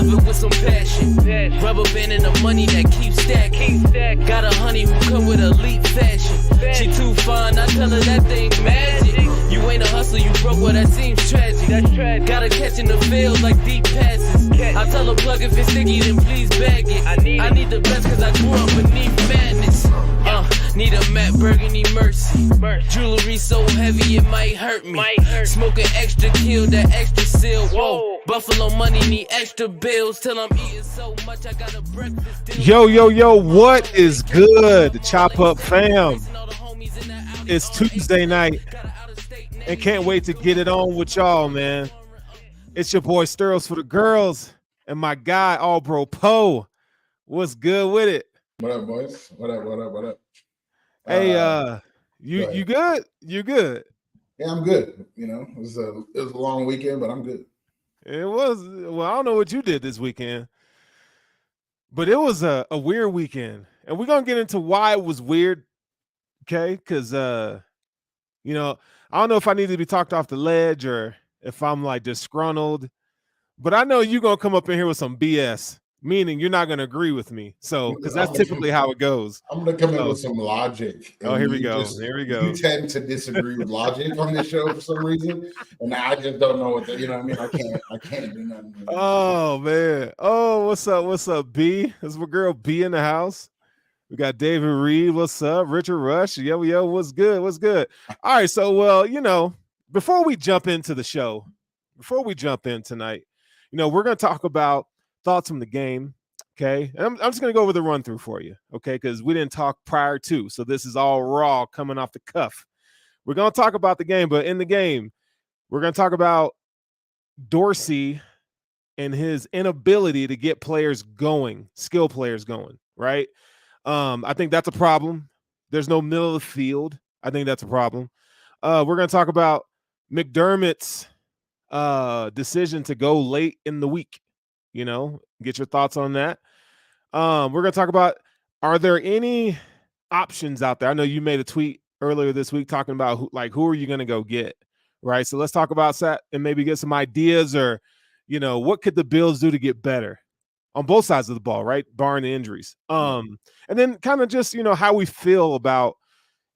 love it with some passion. Rubber band and the money that keeps stacking. Got a honey who come with elite fashion. She too fine, I tell her that thing magic. You ain't a hustler, you broke, well that seems tragic. Gotta catch in the field like deep passes. I tell her plug if it's sticky, then please bag it. I need the best cause I grew up beneath madness. Need a Matt Burgundy Mercy. Jewelry so heavy it might hurt me. Smoking extra kill, that extra seal. Whoa. Buffalo money need extra bills till I'm eating so much I got a breakfast deal. Yo, what is good? The Chop Up fam. It's Tuesday night and can't wait to get it on with y'all, man. It's your boy Sterls for the girls and my guy, All Bro Poe. What's good with it? What up, boys? What up? Hey, you good? You good? Yeah, I'm good. You know, it was a long weekend, but I'm good. It was. Well, I don't know what you did this weekend, but it was a weird weekend, and we're gonna get into why it was weird. Okay, because you know, I don't know if I need to be talked off the ledge or if I'm like disgruntled, but I know you're gonna come up in here with some BS. Meaning you're not going to agree with me. So, because that's typically how it goes. I'm going to come in with some logic. Oh, here we go. Here we go. You tend to disagree with logic on this show for some reason. And I just don't know what you know what I mean? I can't do nothing. Oh, man. Oh, what's up? What's up, B? This is my girl B in the house. We got David Reed. What's up? Richard Rush. Yo, what's good? What's good? All right. So, well, you know, before we jump into the show, before we jump in tonight, you know, we're going to talk about thoughts from the game, okay? And I'm just going to go over the run through for you, okay? Because we didn't talk prior to, so this is all raw coming off the cuff. We're going to talk about the game, but in the game, we're going to talk about Dorsey and his inability to get players going, skill players going, right? I think that's a problem. There's no middle of the field. I think that's a problem. We're going to talk about McDermott's decision to go late in the week. You know, get your thoughts on that. We're going to talk about, are there any options out there? I know you made a tweet earlier this week talking about who are you going to go get, right? So let's talk about that and maybe get some ideas or, you know, what could the Bills do to get better on both sides of the ball, right? Barring the injuries. And then kind of just, you know, how we feel about,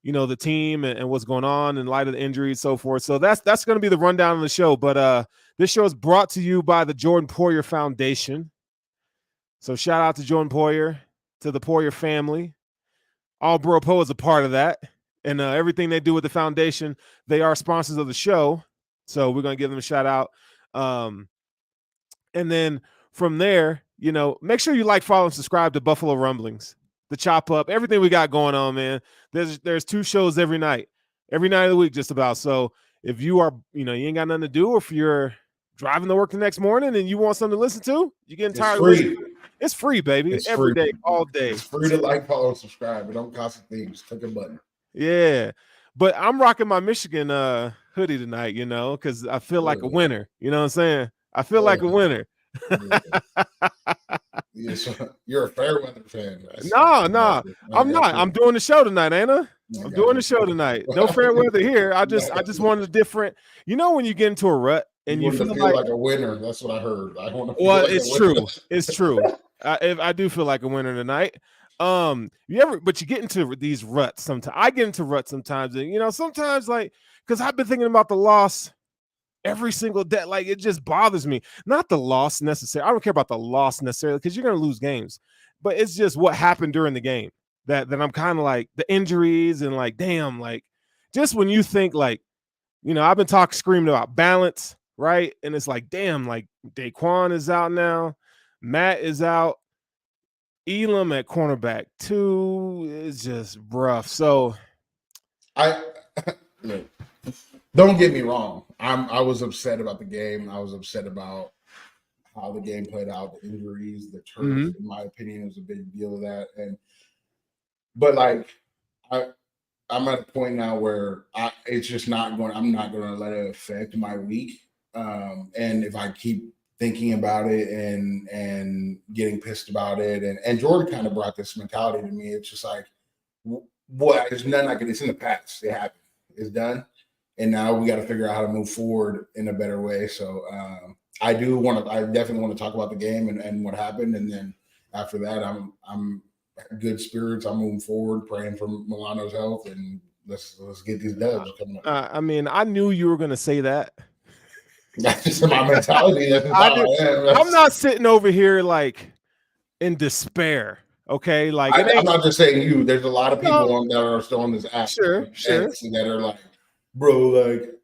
you know, the team and what's going on in light of the injuries, so forth. So that's going to be the rundown of the show. But this show is brought to you by the Jordan Poyer Foundation. So shout out to Jordan Poyer, to the Poyer family. All Bro Poe is a part of that. And everything they do with the foundation, they are sponsors of the show. So we're going to give them a shout out. And then from there, you know, make sure you like, follow, and subscribe to Buffalo Rumblings, the Chop Up, everything we got going on, man. There's 2 shows every night of the week, just about. So if you are, you know, you ain't got nothing to do, or if you're driving to work the next morning and you want something to listen to, you're getting tired of listening. It's free, baby. It's every day, all day. It's free to like, follow, and subscribe. It don't cost a thing. Just click a button. Yeah. But I'm rocking my Michigan hoodie tonight, you know, because I feel like a winner. You know what I'm saying? I feel like a winner. Yeah, so you're a fair weather fan. No, I'm not. I'm doing the show tonight, ain't I? I'm doing the show tonight. No fair weather here. I just wanted a different. You know, when you get into a rut and you feel like a winner. That's what I heard. It's true. It's true. I do feel like a winner tonight. But you get into these ruts sometimes. I get into ruts sometimes, and you know, sometimes like because I've been thinking about the loss every single day. Like it just bothers me. Not the loss necessarily. I don't care about the loss necessarily because you're gonna lose games, but it's just what happened during the game that I'm kind of like the injuries and like damn, like just when you think like, you know, I've been screaming about balance, right? And it's like damn, like Daquan is out now, Matt is out. Elam at cornerback 2 is just rough. So don't get me wrong. I was upset about the game. I was upset about how the game played out, the injuries, the turf. In my opinion, was a big deal of that. But like I'm at a point now where it's just not going. I'm not going to let it affect my week. And if I keep thinking about it and getting pissed about it. And Jordan kind of brought this mentality to me. It's just like, what? There's nothing I can, it's in the past. It happened. It's done. And now we got to figure out how to move forward in a better way. So I definitely want to talk about the game and what happened, and then after that, I'm good spirits. I'm moving forward, praying for Milano's health, and let's get these dubs coming up. I mean, I knew you were going to say that. That's just my mentality. That's just how I am. I'm not sitting over here like in despair. Okay, like I'm not just saying you. There's a lot of people that are still on this app. Sure. That are like, bro, like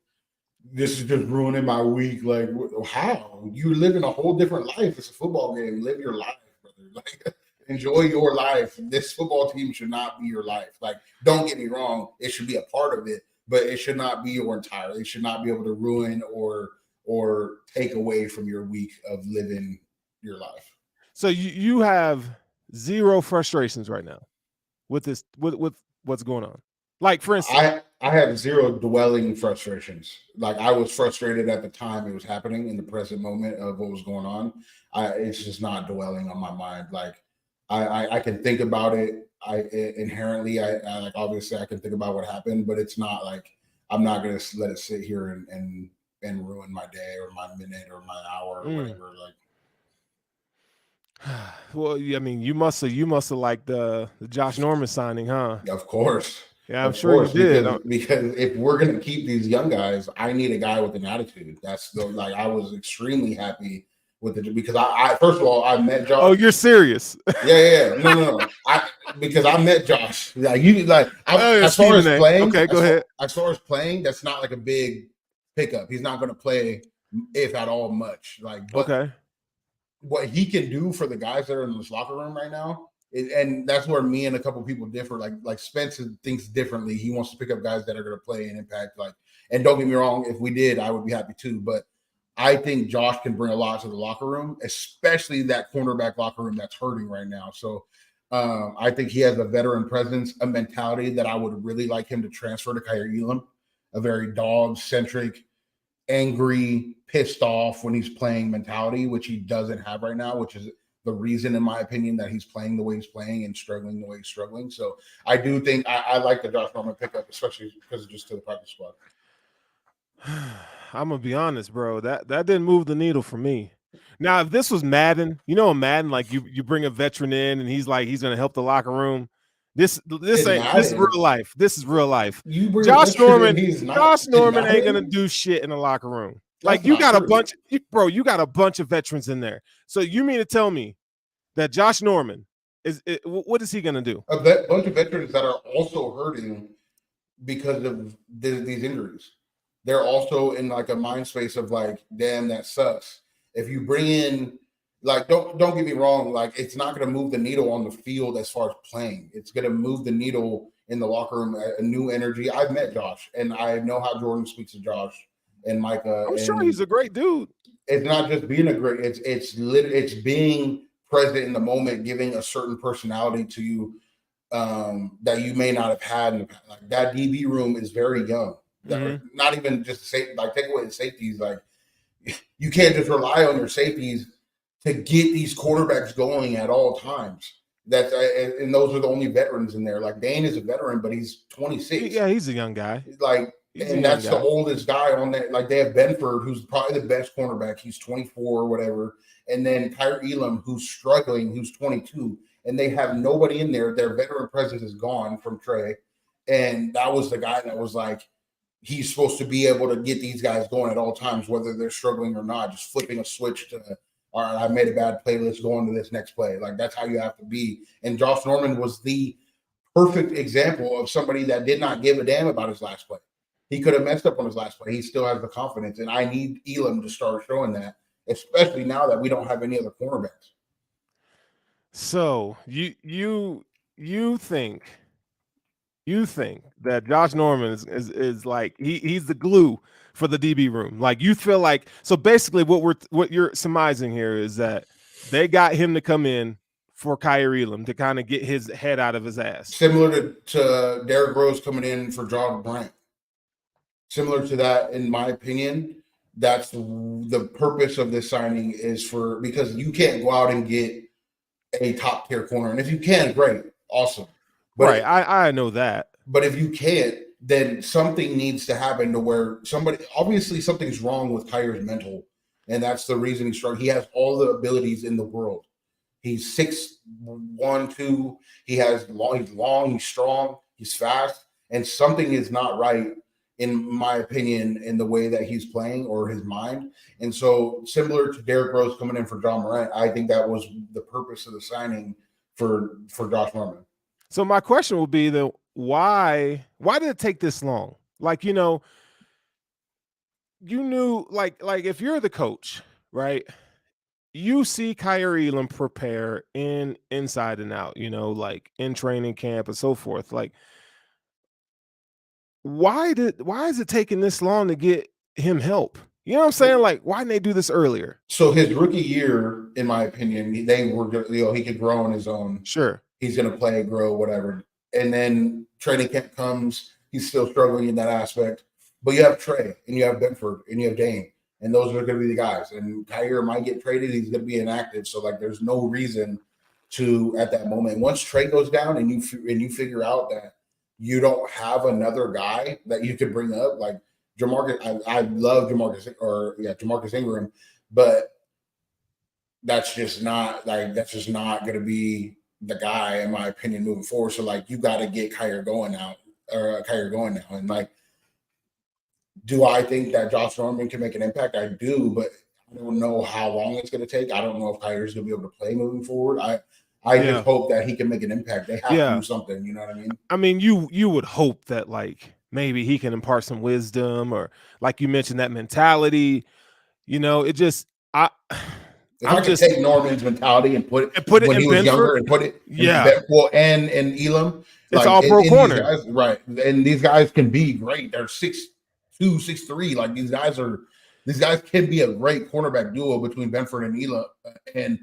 this is just ruining my week. Like, how? You live in a whole different life. It's a football game. Live your life, brother. Like, enjoy your life. This football team should not be your life. Like, don't get me wrong. It should be a part of it, but it should not be your entire. It should not be able to ruin or take away from your week of living your life. So you have zero frustrations right now with this, with what's going on. Like, for instance, I have zero dwelling frustrations. Like, I was frustrated at the time it was happening in the present moment of what was going on. It's just not dwelling on my mind. Like, I can think about it. Inherently, like, obviously I can think about what happened, but it's not like I'm not going to let it sit here and ruin my day or my minute or my hour or whatever. Like, well, I mean, you must have liked the Josh Norman signing, huh? Of course. Yeah, I'm sure you did. Because if we're gonna keep these young guys, I need a guy with an attitude. I was extremely happy with it because I first of all I met Josh. Oh, you're serious? Yeah. No. Because I met Josh. As far as playing, okay, go ahead. As far as playing, that's not like a big pickup. He's not going to play, if at all, much. Okay. What he can do for the guys that are in this locker room right now, and that's where me and a couple people differ. Like Spencer thinks differently. He wants to pick up guys that are going to play and impact. And don't get me wrong, if we did, I would be happy too. But I think Josh can bring a lot to the locker room, especially that cornerback locker room that's hurting right now. So I think he has a veteran presence, a mentality that I would really like him to transfer to Kaiir Elam, a very dog-centric, angry, pissed off when he's playing mentality, which he doesn't have right now, which is the reason, in my opinion, that he's playing the way he's playing and struggling the way he's struggling. So I do think I like the Josh Norman pickup, especially because just to the practice squad. I'm gonna be honest, bro. That didn't move the needle for me. Now, if this was Madden, Madden, like you bring a veteran in and he's gonna help the locker room. This is real life. This is real life. Josh Norman ain't gonna do shit in the locker room. Like, you got a bunch, bro. You got a bunch of veterans in there. So you mean to tell me that Josh Norman what is he gonna do? A bunch of veterans that are also hurting because of these injuries. They're also in like a mind space of like, damn, that sucks. If you bring in, like, don't get me wrong, like, it's not going to move the needle on the field as far as playing. It's going to move the needle in the locker room, a new energy. I've met Josh, and I know how Jordan speaks to Josh and Micah. I'm sure he's a great dude. It's not just being it's being present in the moment, giving a certain personality to you that you may not have had in the past. Like, that DB room is very young. Mm-hmm. Not even just take away the safeties. Like, you can't just rely on your safeties to get these quarterbacks going at all times. And those are the only veterans in there. Like, Dane is a veteran, but he's 26. Yeah, he's a young guy. That's the oldest guy on that. Like, they have Benford, who's probably the best cornerback. He's 24 or whatever. And then Kaiir Elam, who's struggling, who's 22. And they have nobody in there. Their veteran presence is gone from Trey. And that was the guy that was like, he's supposed to be able to get these guys going at all times, whether they're struggling or not, just flipping a switch to, all right, I made a bad play, let's go on to this next play. Like, that's how you have to be. And Josh Norman was the perfect example of somebody that did not give a damn about his last play. He could have messed up on his last play. He still has the confidence, and I need Elam to start showing that, especially now that we don't have any other cornerbacks. So you think that Josh Norman is like he's the glue for the DB room? Like, you feel like, so basically what you're surmising here is that they got him to come in for Kaiir Elam to kind of get his head out of his ass. Similar to Derrick Rose coming in for John Bryant. Similar to that, in my opinion. That's the purpose of this signing, is because you can't go out and get a top tier corner. And if you can, great, awesome. But right, I know that. But if you can't, then something needs to happen to where something's wrong with Kaiir's mental and that's the reason he's strong. He has all the abilities in the world. He's 6'1", 2. He's long, he's strong, he's fast, and something is not right, in my opinion, in the way that he's playing or his mind. And so, similar to Derrick Rose coming in for John Morant, I think that was the purpose of the signing for Josh Norman. So my question will be that why did it take this long? Like, you knew like if you're the coach, right? You see Kyrie Elam prepare inside and out, like in training camp and so forth. Like, why is it taking this long to get him help? You know what I'm saying? Like, why didn't they do this earlier? So his rookie year, in my opinion, they were, he could grow on his own. Sure. He's going to play, grow, whatever. And then training camp comes, he's still struggling in that aspect. But you have Trey, and you have Benford, and you have Dame. And those are going to be the guys. And Kyrie might get traded. He's going to be inactive. So, like, there's no reason to, at that moment, once Trey goes down and you figure out that you don't have another guy that you could bring up, like Jamarcus, I love Jamarcus Ingram, but that's just not going to be the guy, in my opinion, moving forward. So, like, you got to get Kyrie going now. And, like, do I think that Josh Norman can make an impact? I do, but I don't know how long it's going to take. I don't know if Kyrie's going to be able to play moving forward. I just hope that he can make an impact. They have to do something. You know what I mean? I mean, you would hope that, like, maybe he can impart some wisdom, or, like you mentioned, that mentality. It just I could take Norman's mentality and put it when he was younger and put it and Elam. It's all pro corner. Guys, right. And these guys can be great. They're 6'2", 6'3". Like, these guys can be a great cornerback duo between Benford and Elam. And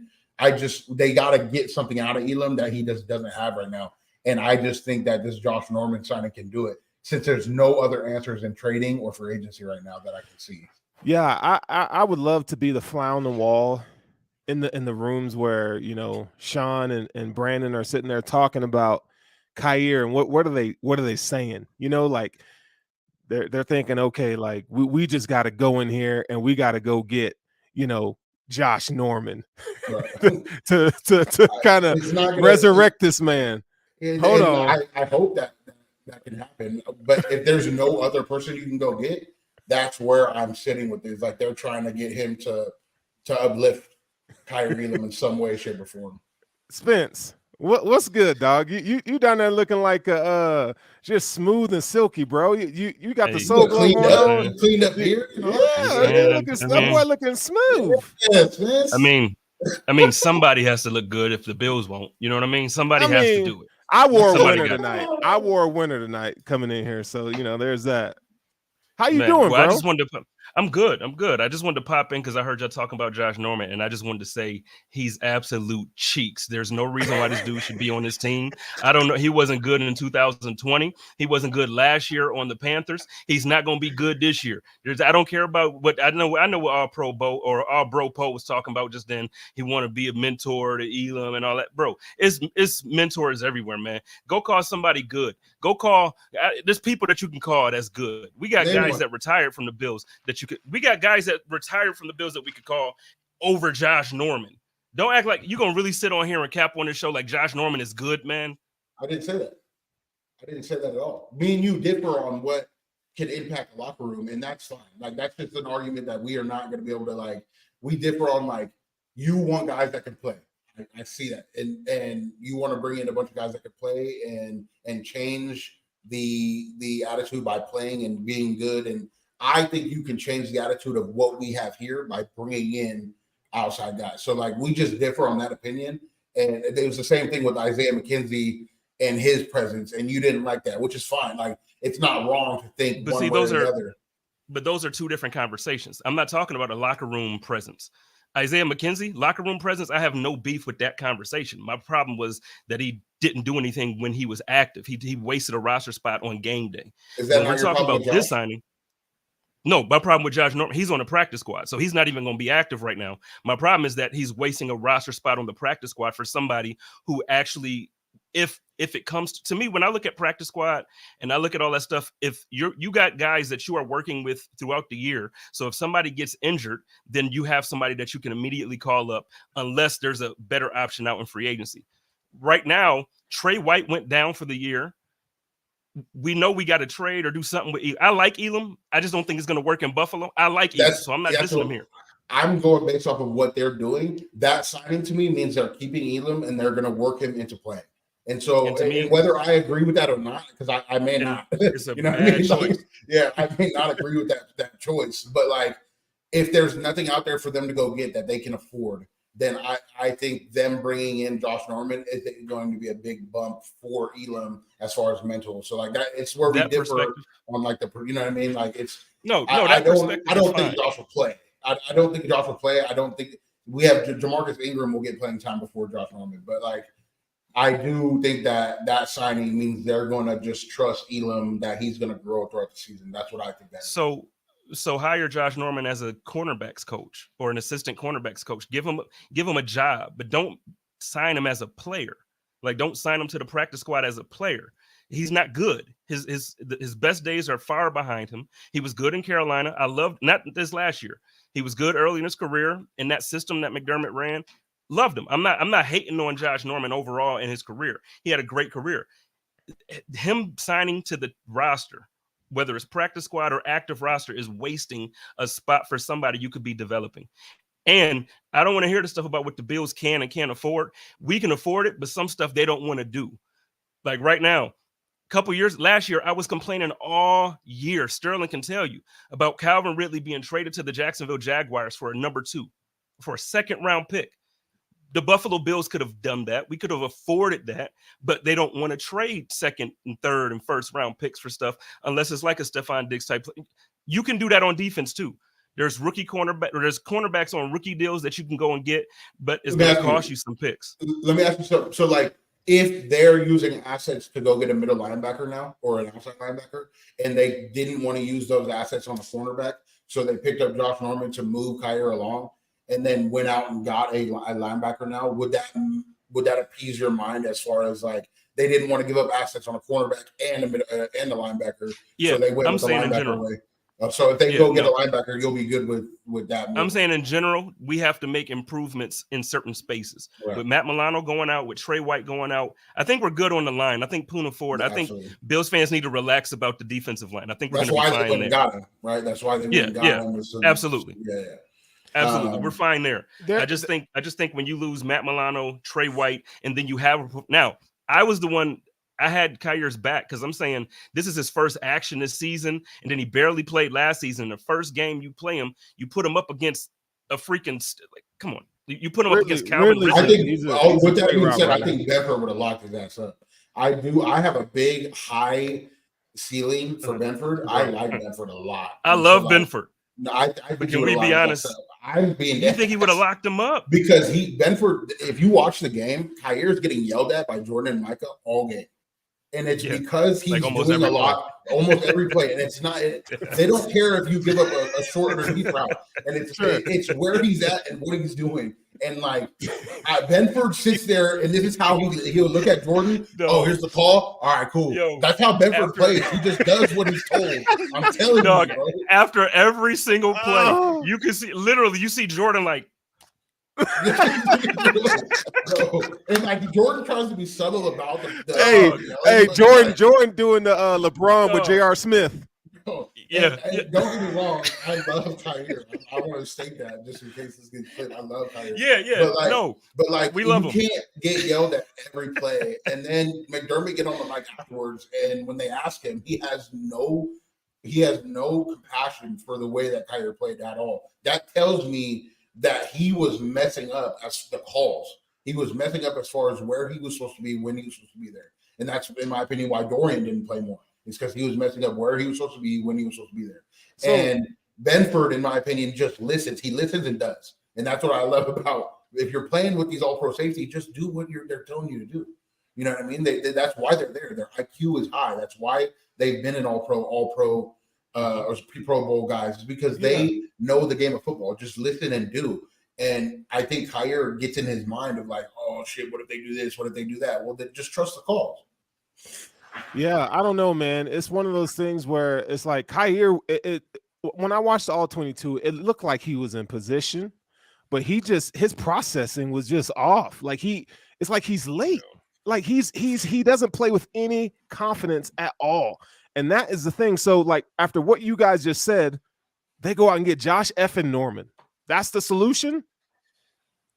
they got to get something out of Elam that he just doesn't have right now. And I just think that this Josh Norman signing can do it, since there's no other answers in trading or for agency right now that I can see. Yeah, I would love to be the fly on the wall in the rooms where, Sean and Brandon are sitting there talking about Kyrie, and what are they saying? Like, they're thinking, okay, like, we just got to go in here and we got to go get, Josh Norman to kind of resurrect this man. Hold on. I hope that can happen. But if there's no other person you can go get, that's where I'm sitting with this. Like, they're trying to get him to uplift Kyrie Elam in some way, shape, or form. Spence, what's good, dog? You down there looking like just smooth and silky, bro. You got the soul glow going on. Cleaned up here. That boy looking smooth. Yes. I mean, somebody has to look good if the Bills won't. You know what I mean? Somebody has to do it. I wore a winner tonight coming in here, so there's that. How you doing, bro? I just wanted to. I'm good. I just wanted to pop in because I heard y'all talking about Josh Norman, and I just wanted to say he's absolute cheeks. There's no reason why this dude should be on this team. I don't know. He wasn't good in 2020. He wasn't good last year on the Panthers. He's not going to be good this year. I don't care about what I know what our pro Bo or our bro Poe was talking about just then. He want to be a mentor to Elam and all that, bro. It's mentors everywhere, man. Go call somebody good. Go call. There's people that you can call that's good. We got guys that retired from the Bills we got guys that retired from the Bills that we could call over Josh Norman. Don't act like you're going to really sit on here and cap on this show like Josh Norman is good, man. I didn't say that. I didn't say that at all. Me and you differ on what can impact the locker room, and that's fine. Like, that's just an argument that we are not going to be able to, like, we differ on, like, you want guys that can play. I see that. And you want to bring in a bunch of guys that can play and change the attitude by playing and being good. And I think you can change the attitude of what we have here by bringing in outside guys. So, like, we just differ on that opinion. And it was the same thing with Isaiah McKenzie and his presence, and you didn't like that, which is fine. Like, it's not wrong to think one way or the other. But those are two different conversations. I'm not talking about a locker room presence. Isaiah McKenzie, locker room presence, I have no beef with that conversation. My problem was that he didn't do anything when he was active. He wasted a roster spot on game day. Is that we're talking about this signing? No, my problem with Josh Norman, he's on the practice squad, so he's not even going to be active right now. My problem is that he's wasting a roster spot on the practice squad for somebody who actually if it comes to me, when I look at practice squad and I look at all that stuff, if you got guys that you are working with throughout the year, so if somebody gets injured, then you have somebody that you can immediately call up, unless there's a better option out in free agency. Right now, Trey White went down for the year. We know we got to trade or do something with Elam. I like Elam. I just don't think it's going to work in Buffalo. I like Elam, so I'm not dissing him here. I'm going based off of what they're doing. That signing to me means they're keeping Elam and they're going to work him into playing. And so, and me, whether I agree with that or not, because I may not, it's a you know bad what I mean? choice. Like, I may not agree with that choice. But like, if there's nothing out there for them to go get that they can afford, then I think them bringing in Josh Norman is going to be a big bump for Elam as far as mental. So like that, it's where we differ on like the, you know what I mean? Like it's I don't think Josh will play. I don't think Josh will play. I don't think we have Jamarcus Ingram will get playing time before Josh Norman, but like I do think that signing means they're going to just trust Elam that he's going to grow throughout the season. That's what I think. So hire Josh Norman as a cornerbacks coach or an assistant cornerbacks coach. Give him a job, but don't sign him as a player. Like, don't sign him to the practice squad as a player. He's not good. His best days are far behind him. He was good in Carolina. I loved, not this last year. He was good early in his career in that system that McDermott ran. Loved him. I'm not hating on Josh Norman overall in his career. He had a great career. Him signing to the roster, whether it's practice squad or active roster, is wasting a spot for somebody you could be developing. And I don't want to hear the stuff about what the Bills can and can't afford. We can afford it, but some stuff they don't want to do. Like right now, last year, I was complaining all year. Sterling can tell you about Calvin Ridley being traded to the Jacksonville Jaguars for a number 2, for a second-round pick. The Buffalo Bills could have done that. We could have afforded that, but they don't want to trade second and third and first round picks for stuff unless it's like a Stephon Diggs type. You can do that on defense too. There's there's cornerbacks on rookie deals that you can go and get, but it's going to cost you some picks. Let me ask you so like if they're using assets to go get a middle linebacker now or an outside linebacker, and they didn't want to use those assets on the cornerback, so they picked up Josh Norman to move Kyer along, and then went out and got a linebacker now, would that appease your mind as far as like they didn't want to give up assets on a cornerback and the linebacker? Yeah, so they went with the linebacker way. So if they go get a linebacker, you'll be good with that move. I'm saying in general, we have to make improvements in certain spaces. Right. With Matt Milano going out, with Trey White going out, I think we're good on the line. I think Poona Ford. I think Bills fans need to relax about the defensive line. I think we're going to be fine there. Got him, right? That's why they went got him. Absolutely. Yeah. Absolutely, we're fine there. I just think when you lose Matt Milano, Trey White, and then you have now, I was the one. I had Kyer's back because I'm saying this is his first action this season, and then he barely played last season. The first game you play him, you put him up against a freaking come on, you put him up against Calvin Ridley. I think with that being said, I think Benford would have locked his ass up. I have a big high ceiling for Benford. I like Benford a lot. I love Benford. No, I but can we be honest? I'm being. You think he would have locked him up? Because Benford, if you watch the game, Kyer's getting yelled at by Jordan and Micah all game. And it's because he's doing a lot, almost every play. And it's not, they don't care if you give up a short or deep route. And it's where he's at and what he's doing. And like Benford sits there, and this is how he'll look at Jordan. No. Oh, here's the call. All right, cool. Yo, that's how Benford plays. He just does what he's told. I'm telling you, bro. After every single play, you can see literally, you see Jordan like. And like Jordan tries to be subtle about Jordan doing the LeBron with J.R. Smith. Don't get me wrong, I love Kyer. I want to state that just in case this gets fit. I love Kyer. But we love him. You can't get yelled at every play, and then McDermott get on the mic afterwards, and when they ask him, he has no compassion for the way that Kyer played at all. That tells me that he was messing up as the calls. He was messing up as far as where he was supposed to be, when he was supposed to be there. And that's, in my opinion, why Dorian didn't play more. It's because he was messing up where he was supposed to be, when he was supposed to be there. And Benford, in my opinion, just listens. He listens and does. And that's what I love about, if you're playing with these all-pro safety, just do what they're telling you to do. You know what I mean? That's why they're there. Their IQ is high. That's why they've been an all-pro, or pre-Pro Bowl guys, is because they know the game of football. Just listen and do. And I think Kyer gets in his mind of like, oh shit, what if they do this? What if they do that? Well, then just trust the calls. Yeah, I don't know, man. It's one of those things where it's like Kyer. When I watched the All 22, it looked like he was in position, but his processing was just off. Like it's like he's late. Like he doesn't play with any confidence at all, and that is the thing. So like after what you guys just said, they go out and get Josh effing Norman. That's the solution.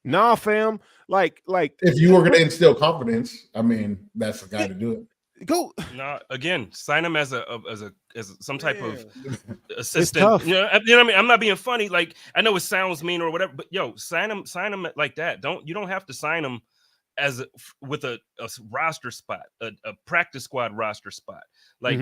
Nah, fam. Like if you were going to instill confidence, I mean, that's the guy to do it. Go. No, again, sign him as some type of assistant. Tough. You know what I mean? I'm not being funny. Like, I know it sounds mean or whatever, but yo, sign him like that. You don't have to sign him with a roster spot, a practice squad roster spot. Like,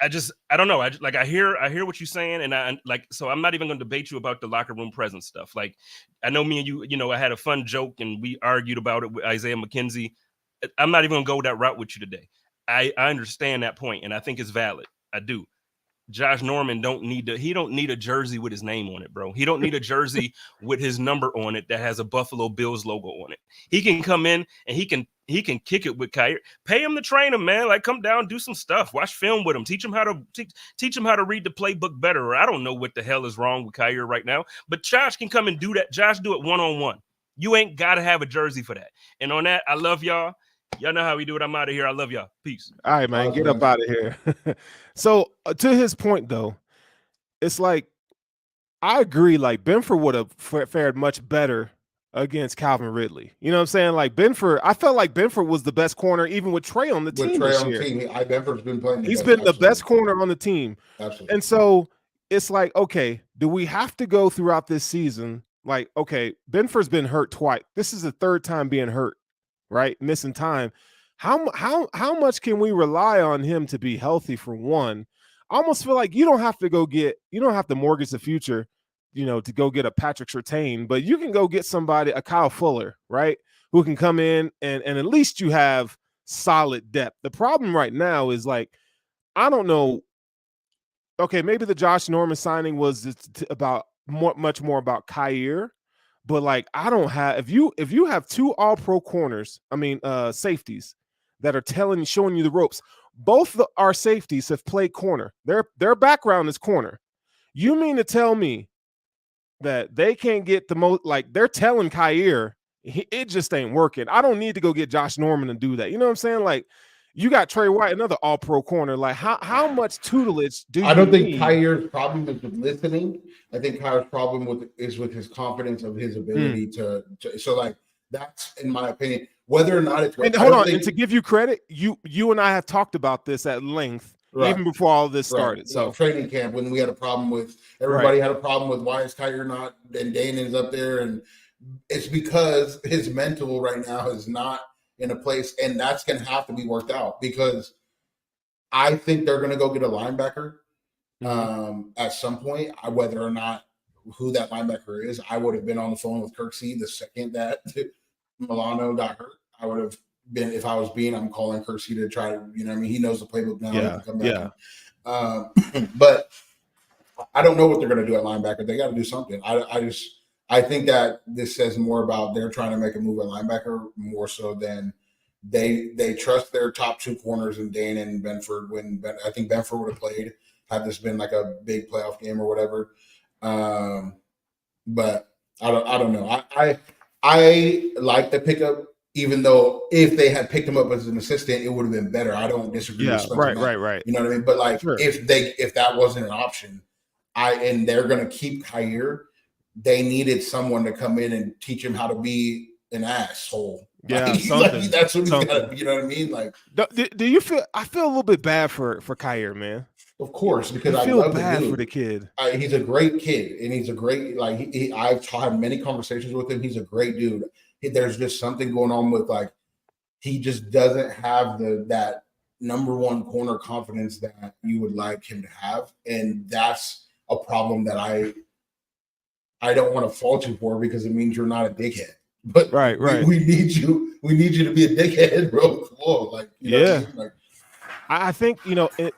I don't know. I hear what you're saying, and so I'm not even going to debate you about the locker room presence stuff. Like, I know me and you, I had a fun joke and we argued about it with Isaiah McKenzie. I'm not even going to go that route with you today. I understand that point, and I think it's valid. I do. Josh Norman don't need a jersey with his name on it, bro. He don't need a jersey with his number on it that has a Buffalo Bills logo on it. He can come in and he can kick it with Kyer. Pay him to train him, man. Like, come down, do some stuff. Watch film with him. Teach him how to read the playbook better. Or I don't know what the hell is wrong with Kyer right now. But Josh can come and do that. Josh do it one-on-one. You ain't got to have a jersey for that. And on that, I love y'all. Y'all know how we do it. I'm out of here. I love y'all. Peace. All right, man. Get up out of here. So to his point, though, it's like I agree. Like Benford would have fared much better against Calvin Ridley. You know what I'm saying? Like Benford, I felt like Benford was the best corner, even with Trey on the team this year. Benford's been playing. He's been the best corner on the team. Absolutely. And so it's like, okay, do we have to go throughout this season? Like, okay, Benford's been hurt twice. This is the third time being hurt. Right, missing time. How much can we rely on him to be healthy? For one, I almost feel like you don't have to mortgage the future, to go get a Patrick Surtain, but you can go get somebody, a Kyle Fuller, right, who can come in and at least you have solid depth. The problem right now is like, I don't know. Okay, maybe the Josh Norman signing was much more about Kyer. But like, I don't have, if you have two all-pro corners, safeties that are showing you the ropes, both our safeties have played corner. Their background is corner. You mean to tell me that they can't get the most? Like, they're telling Kyer it just ain't working. I don't need to go get Josh Norman to do that. You know what I'm saying? Like, you got Trey White, another all-pro corner. Like, how much tutelage do you I don't think need? Kyer's problem is with listening. I think Kyer's problem is with his confidence of his ability to. So, like, that's, in my opinion, whether or not it's. And hold on, and to give you credit, you and I have talked about this at length, even before all this started. So, training camp, when we had a problem with everybody had a problem with why is Kyer not, and Dane's up there, and it's because his mental right now is not in a place, and that's going to have to be worked out, because I think they're going to go get a linebacker at some point. Whether or not who that linebacker is, I would have been on the phone with Kirksey the second that Milano got hurt. I would have been, if I was I'm calling Kirksey to try to, he knows the playbook now. Yeah, come back. But I don't know what they're going to do at linebacker. They got to do something. I think that this says more about they're trying to make a move at linebacker more so than they trust their top two corners in Dane and Benford. I think Benford would have played had this been like a big playoff game or whatever. But I don't know. I like the pickup, even though if they had picked him up as an assistant, it would have been better. I don't disagree. Yeah, right. You know what I mean? But like, sure. if that wasn't an option, and they're gonna keep Kyer, they needed someone to come in and teach him how to be an asshole. Yeah, like, that's what he's got to be. You know what I mean? Like, do you feel? I feel a little bit bad for Kyer, man. Of course, because I feel bad for the kid. He's a great kid, and he's a great, like, I've had many conversations with him. He's a great dude. There's just something going on with, like, he just doesn't have that number one corner confidence that you would like him to have, and that's a problem that I don't want to fault you for, because it means you're not a dickhead. But right. We need you. We need you to be a dickhead, bro. Whoa, like, you know what I mean? Like, I think,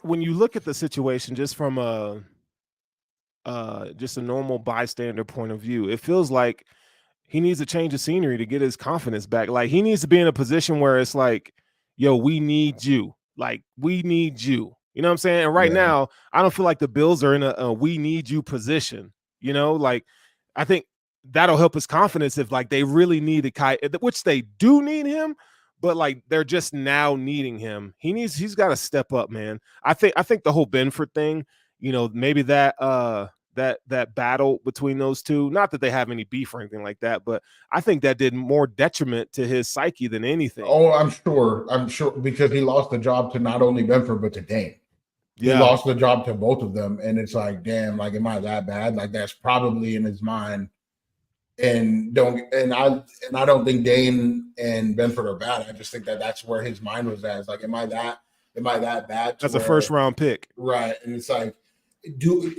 when you look at the situation just from just a normal bystander point of view, it feels like he needs a change of scenery to get his confidence back. Like he needs to be in a position where it's like, yo, we need you. Like we need you. You know what I'm saying? And right now, I don't feel like the Bills are in a we need you position. You know, like I think that'll help his confidence if like they really needed Kai, which they do need him, but like they're just now needing him. He's got to step up, man. I think the whole Benford thing, you know, maybe that that battle between those two, not that they have any beef or anything like that, but I think that did more detriment to his psyche than anything. Oh, I'm sure because he lost the job to not only Benford but to Dane. He lost the job to both of them, and it's like, damn, like, am I that bad? Like, that's probably in his mind. And I don't think Dane and Benford are bad. I just think that's where his mind was at. It's like, am I that bad? That's a first round pick, right? And it's like,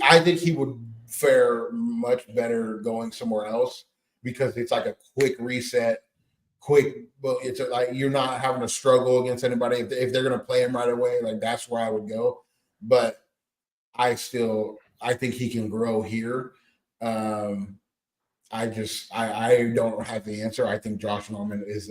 I think he would fare much better going somewhere else because it's like a quick reset. But it's like you're not having to struggle against anybody if they're going to play him right away. Like that's where I would go. But I think he can grow here. I don't have the answer. I think Josh Norman is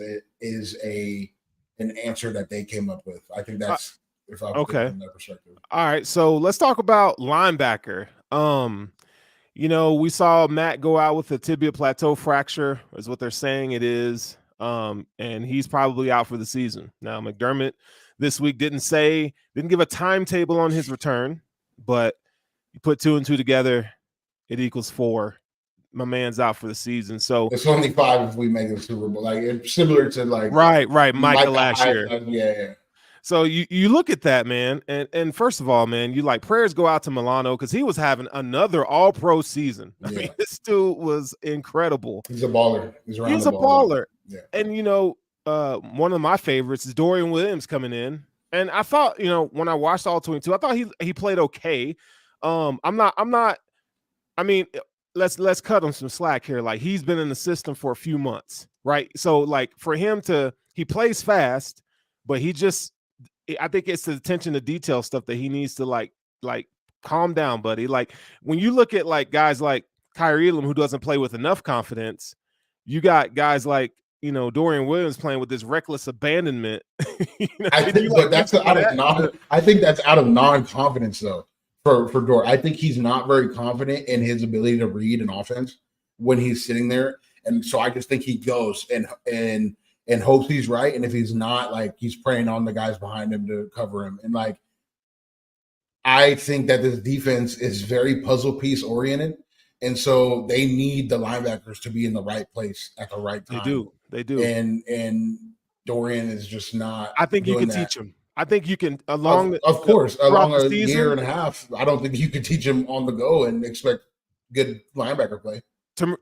an answer that they came up with. I think that's if I okay from that perspective. All right, so let's talk about linebacker. You know, we saw Matt go out with a tibia plateau fracture, is what they're saying it is. And he's probably out for the season. Now, McDermott this week didn't give a timetable on his return, but you put 2 and 2 together, it equals 4. My man's out for the season. So it's only 5 if we make the Super Bowl. Like it's similar to like right, Micah last year. Yeah. So you look at that, man, and first of all, man, you like prayers go out to Milano because he was having another all-pro season. I mean, this dude was incredible. He's a baller. He's a baller. Yeah. And you know, one of my favorites is Dorian Williams coming in. And I thought, you know, when I watched all 22, I thought he played okay. I mean, let's cut him some slack here. Like he's been in the system for a few months, right? So like for him he plays fast, but I think it's the attention to detail stuff that he needs to like calm down, buddy. Like when you look at like guys like Kyrie Elam who doesn't play with enough confidence, you got guys like, you know, Dorian Williams playing with this reckless abandonment. You know, I think that's out of non-confidence though for Dorian. I think he's not very confident in his ability to read an offense when he's sitting there, and so I just think he goes and hopes he's right. And if he's not, like he's preying on the guys behind him to cover him. And like, I think that this defense is very puzzle piece oriented. And so they need the linebackers to be in the right place at the right time. They do. And Dorian is just not. I think you can teach him. I think you can along a year and a half. I don't think you can teach him on the go and expect good linebacker play.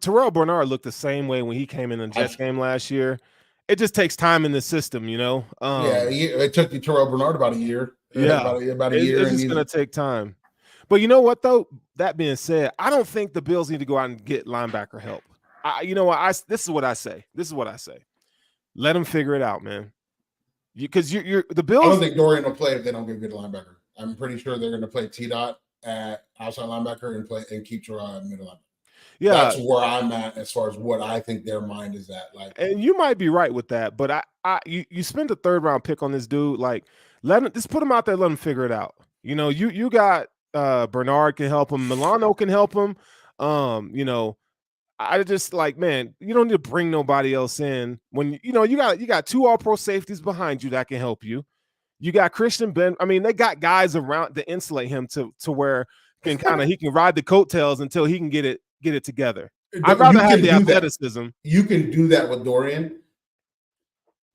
Terrell Bernard looked the same way when he came in the Jets game last year. It just takes time in the system, you know. It took Terrell Bernard about a year. Yeah, about a year. It's just going to take time. But you know what, though? That being said, I don't think the Bills need to go out and get linebacker help. You know what? This is what I say. Let them figure it out, man. Because you're the Bills. I don't think Dorian will play if they don't get a good linebacker. I'm pretty sure they're going to play T-Dot at outside linebacker and keep Terrell at middle linebacker. Yeah, that's where I'm at as far as what I think their mind is at. Like, and you might be right with that, but you spent a 3rd round pick on this dude. Like, just put him out there, let him figure it out. You know, you got Bernard can help him, Milano can help him. You know, I just like, man, you don't need to bring nobody else in when you know you got 2 all-pro safeties behind you that can help you. You got Christian Ben. I mean, they got guys around to insulate him to where he can ride the coattails until he can get it together. I'd rather have the athleticism. You can do that with Dorian.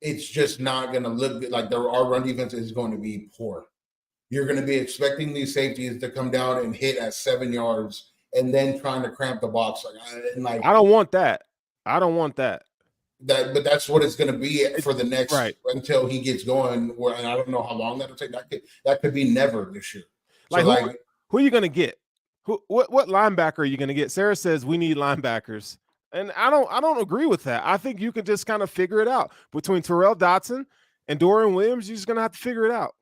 It's just not going to look good. Like our run defense is going to be poor. You're going to be expecting these safeties to come down and hit at 7 yards and then trying to cramp the box. I don't want that. But that's what it's going to be for the next until he gets going. And I don't know how long that'll take. That could be never this year. So who are you going to get? What linebacker are you going to get? Sarah says we need linebackers, and I don't agree with that. I think you can just kind of figure it out between Terrell Dotson and Dorian Williams. You're just going to have to figure it out.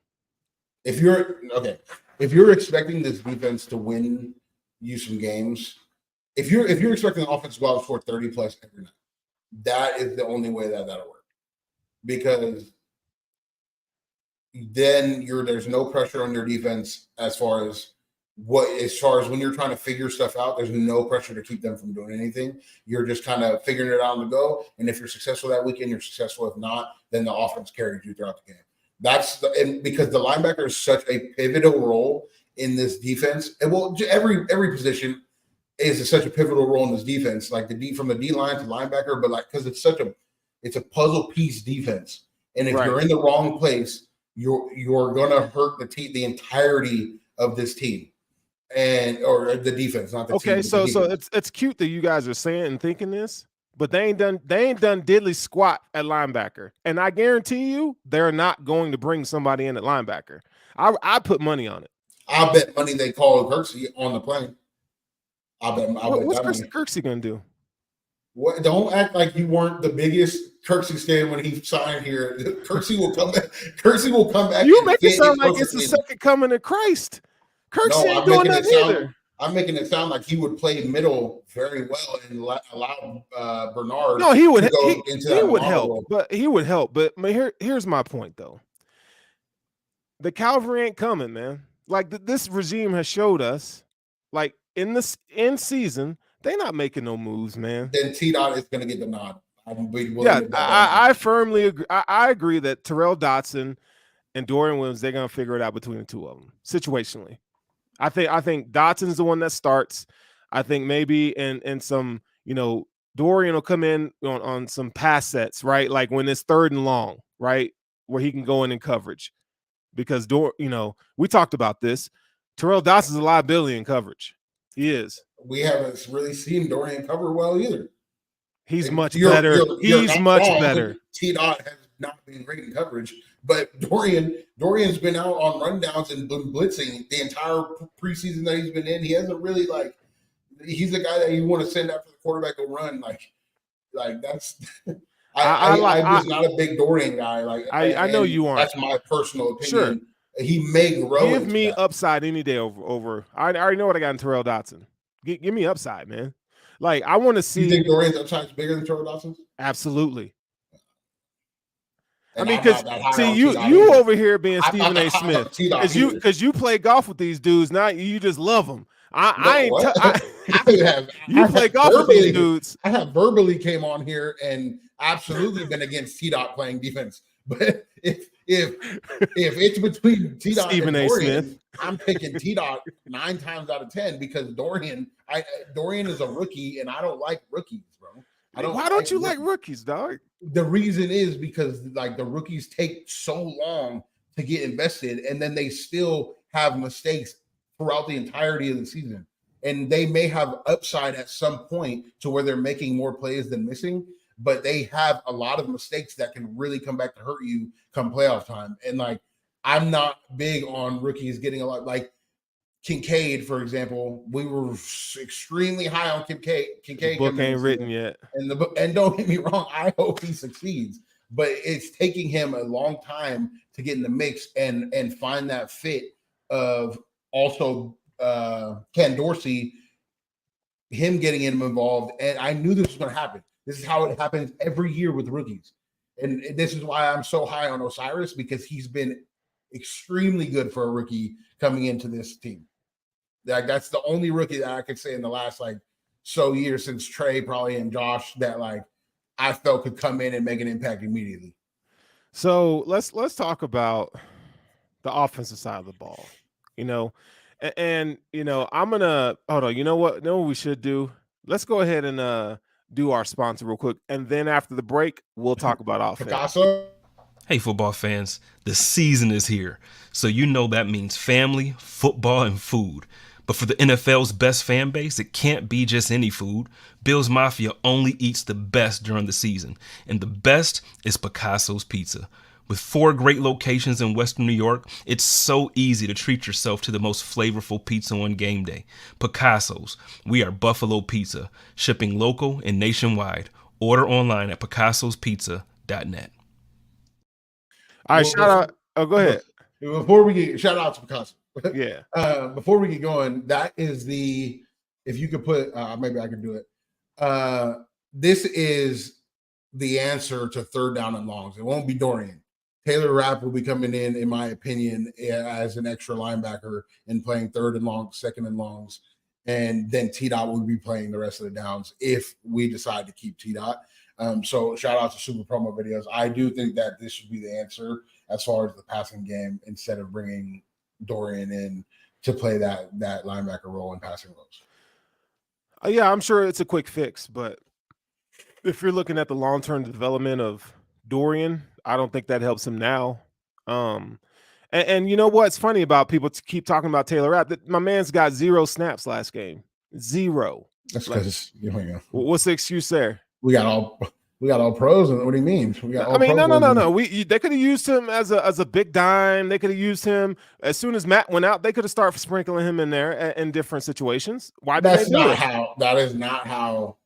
If you're expecting this defense to win you some games, if you're expecting the offense to go out for 30 plus every night, that is the only way that'll work, because then there's no pressure on your defense as far as when you're trying to figure stuff out. There's no pressure to keep them from doing anything. You're just kind of figuring it out on the go. And if you're successful that weekend, you're successful. If not, then the offense carries you throughout the game. And because the linebacker is such a pivotal role in this defense, and well, every position is such a pivotal role in this defense, like from the D line to linebacker, but because it's a puzzle piece defense, and if you're in the wrong place, you're gonna hurt the entirety of this team or the defense, not the team. Okay, so it's cute that you guys are saying and thinking this, but they ain't done diddly squat at linebacker, and I guarantee you they're not going to bring somebody in at linebacker. I put money on it. I bet money they call Kirksey on the plane. What's Kirksey gonna do? What? Don't act like you weren't the biggest Kirksey stand when he signed here. Kirksey will come back. Kirksey will come back. You make it sound like it's the second coming of Christ. Kirksey ain't doing that either. I'm making it sound like he would play middle very well and allow Bernard. No, he would. He would help, but he would help. But here's my point, though. The cavalry ain't coming, man. Like this regime has showed us, like in season, they're not making no moves, man. Then T-Dot is going to get the nod. I firmly agree. I agree that Terrell Dotson and Dorian Williams, they're going to figure it out between the two of them situationally. I think Dotson's the one that starts. I think maybe in some, Dorian will come in on some pass sets, right? Like when it's 3rd and long, right? Where he can go in coverage. Because we talked about this. Terrell Dotson's a liability in coverage. He is. We haven't really seen Dorian cover well either. He's much better. He's much better. T-Dot has not been great in coverage, but Dorian's been out on rundowns and been blitzing the entire preseason that he's been in. He hasn't really he's the guy that you want to send after the quarterback to run. Like that's. I'm just not a big Dorian guy. I know you aren't. That's my personal opinion. Sure. He may grow. Give me upside any day over. I already know what I got in Terrell Dotson. Give me upside, man. Like I want to see. You think Dorian's upside is bigger than Terrell Dotson's? Absolutely. And because you over here being Stephen A. Smith because you play golf with these dudes. Now you just love them. You play golf with these dudes. I have verbally came on here and absolutely been against T-Dot playing defense. But if it's between T-Dot and Dorian, Smith, I'm picking T-Dot 9 times out of 10 because Dorian is a rookie and I don't like rookies, bro. Why don't you like rookies, dog? The reason is because the rookies take so long to get invested and then they still have mistakes throughout the entirety of the season. And they may have upside at some point to where they're making more plays than missing, but they have a lot of mistakes that can really come back to hurt you come playoff time. And I'm not big on rookies getting a lot. Like Kincaid, for example, we were extremely high on Kincaid. The book ain't written yet. And don't get me wrong, I hope he succeeds. But it's taking him a long time to get in the mix and find that fit of also Ken Dorsey, him getting him involved. And I knew this was going to happen. This is how it happens every year with rookies. And this is why I'm so high on Osiris, because he's been extremely good for a rookie coming into this team. That's the only rookie that I could say in the last years since Trey probably and Josh that I felt could come in and make an impact immediately. So let's talk about the offensive side of the ball. And I'm gonna hold on. You know what we should do? Let's go ahead and do our sponsor real quick, and then after the break, we'll talk about offense. Picasso. Hey, football fans, the season is here, so that means family, football, and food. But for the NFL's best fan base, it can't be just any food. Bills Mafia only eats the best during the season, and the best is Picasso's Pizza. With 4 great locations in Western New York, it's so easy to treat yourself to the most flavorful pizza on game day. Picasso's, we are Buffalo Pizza, shipping local and nationwide. Order online at picassospizza.net. All right, shout out. Oh, go ahead. Before we get shout out to Picasso. Yeah. Before we get going, that is if you could put maybe I could do it. This is the answer to third down and longs. It won't be Dorian. Taylor Rapp will be coming in my opinion, as an extra linebacker and playing third and long, second and longs. And then T-Dot will be playing the rest of the downs if we decide to keep T-Dot. So shout out to Super Promo Videos. I do think that this should be the answer as far as the passing game instead of bringing Dorian in to play that linebacker role in passing roles. Yeah, I'm sure it's a quick fix, but if you're looking at the long-term development of Dorian, I don't think that helps him now. And you know what's funny about people keep talking about Taylor Rapp? That my man's got 0 snaps last game. 0. That's because what's the excuse there? We got all pros, and what do you mean? We got all no. They could have used him as a big dime. They could have used him as soon as Matt went out. They could have started sprinkling him in there in different situations. Why? That is not how.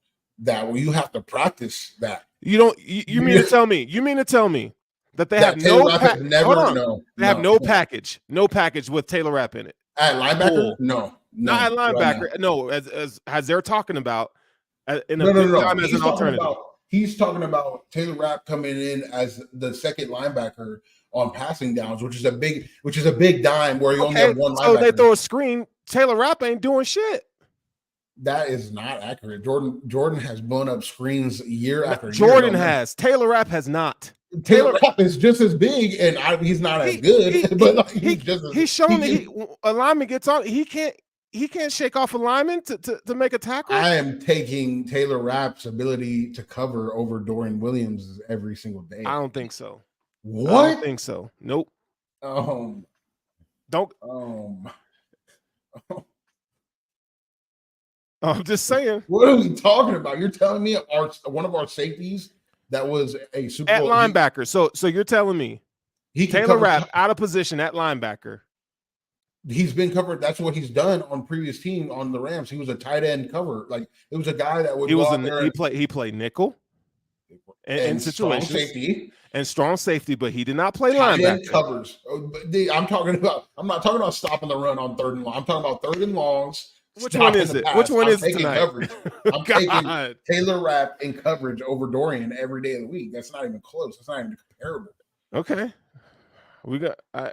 Well, you have to practice that. You don't. You mean to tell me? You mean to tell me that they have no? They have no package with Taylor Rapp in it at linebacker. No, not at linebacker. Right, no, as they're talking about in a time as an alternative. He's talking about Taylor Rapp coming in as the second linebacker on passing downs, which is a big dime where you only have one linebacker. So they throw a screen. Taylor Rapp ain't doing shit. That is not accurate. Jordan has blown up screens year after year. Jordan has. Taylor Rapp has not. Taylor Rapp is just as big, and he's not as good. But he's shown that a lineman gets on. He can't shake off a lineman to make a tackle. I am taking Taylor Rapp's ability to cover over Dorian Williams every single day. I don't think so. What? I don't think so. Nope. Don't. I'm just saying. What are we talking about? You're telling me one of our safeties that was a Super Bowl at linebacker. So you're telling me Taylor Rapp out of position at linebacker. He's been covered. That's what he's done on previous team on the Rams. He was a tight end cover. Like it was a guy that would. He played nickel and situations strong safety, but he did not play linebacker. Covers. I'm not talking about stopping the run on third and long. I'm talking about third and longs. Which one is it? Which one is it tonight? Coverage. I'm taking Taylor Rapp in coverage over Dorian every day of the week. That's not even close. That's not even comparable. Okay,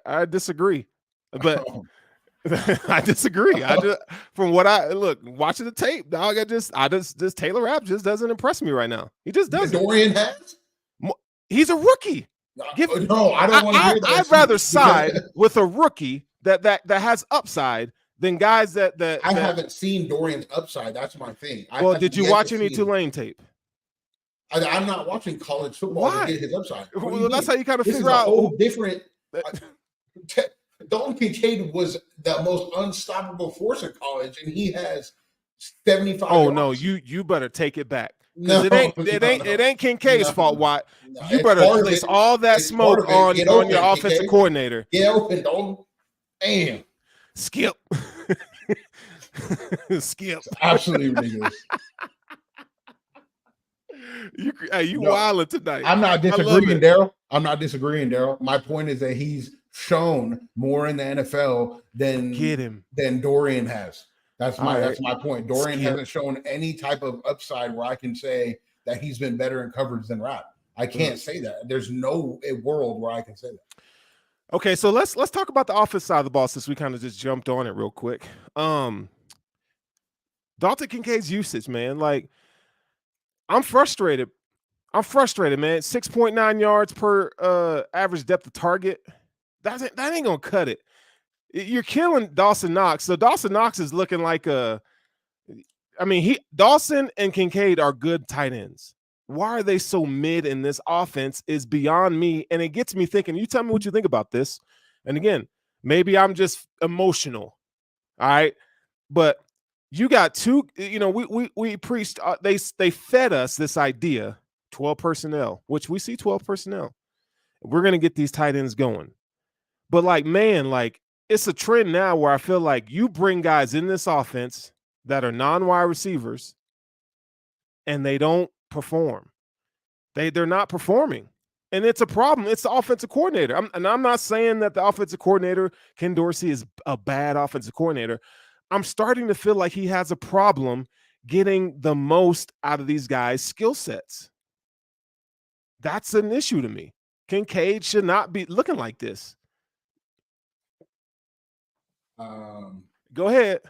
I disagree, but I disagree. From what watching the tape, dog. This Taylor Rapp just doesn't impress me right now. He just doesn't. Dorian has. He's a rookie. No, I don't want to hear that. I'd rather side with a rookie that has upside than guys that I haven't seen Dorian's upside. That's my thing. Did you watch any Tulane tape? I'm not watching college football to get his upside. Well, that's how you kind of this figure out. A whole different. Dalton Kincaid was the most unstoppable force in college, and he has 75. Oh yards. No, you better take it back. No, it ain't Kincaid's fault. Why? You better place all that smoke on your offensive coordinator. Get open, Dalton. Damn. Skip. Skip. It's absolutely ridiculous. You wilding tonight. I'm not disagreeing, Daryl. My point is that he's shown more in the NFL than Dorian has. That's my point. Dorian hasn't shown any type of upside where I can say that he's been better in coverage than Rapp. I can't say that. There's no world where I can say that. Okay, so let's talk about the offense side of the ball since we kind of just jumped on it real quick. Dalton Kincaid's usage, man. Like, I'm frustrated, man. 6.9 yards per average depth of target. That ain't gonna cut it. You're killing Dawson Knox. So Dawson Knox is looking like Dawson and Kincaid are good tight ends. Why are they so mid in this offense is beyond me. And it gets me thinking, you tell me what you think about this. And again, maybe I'm just emotional. All right. But you got two, we preached, they fed us this idea, 12 personnel, which we see 12 personnel. We're going to get these tight ends going. But it's a trend now where I feel like you bring guys in this offense that are non-wide receivers and they don't perform. They're not performing. And it's a problem. It's the offensive coordinator. I'm not saying that the offensive coordinator, Ken Dorsey, is a bad offensive coordinator. I'm starting to feel like he has a problem getting the most out of these guys' skill sets. That's an issue to me. Kincaid should not be looking like this. Go ahead.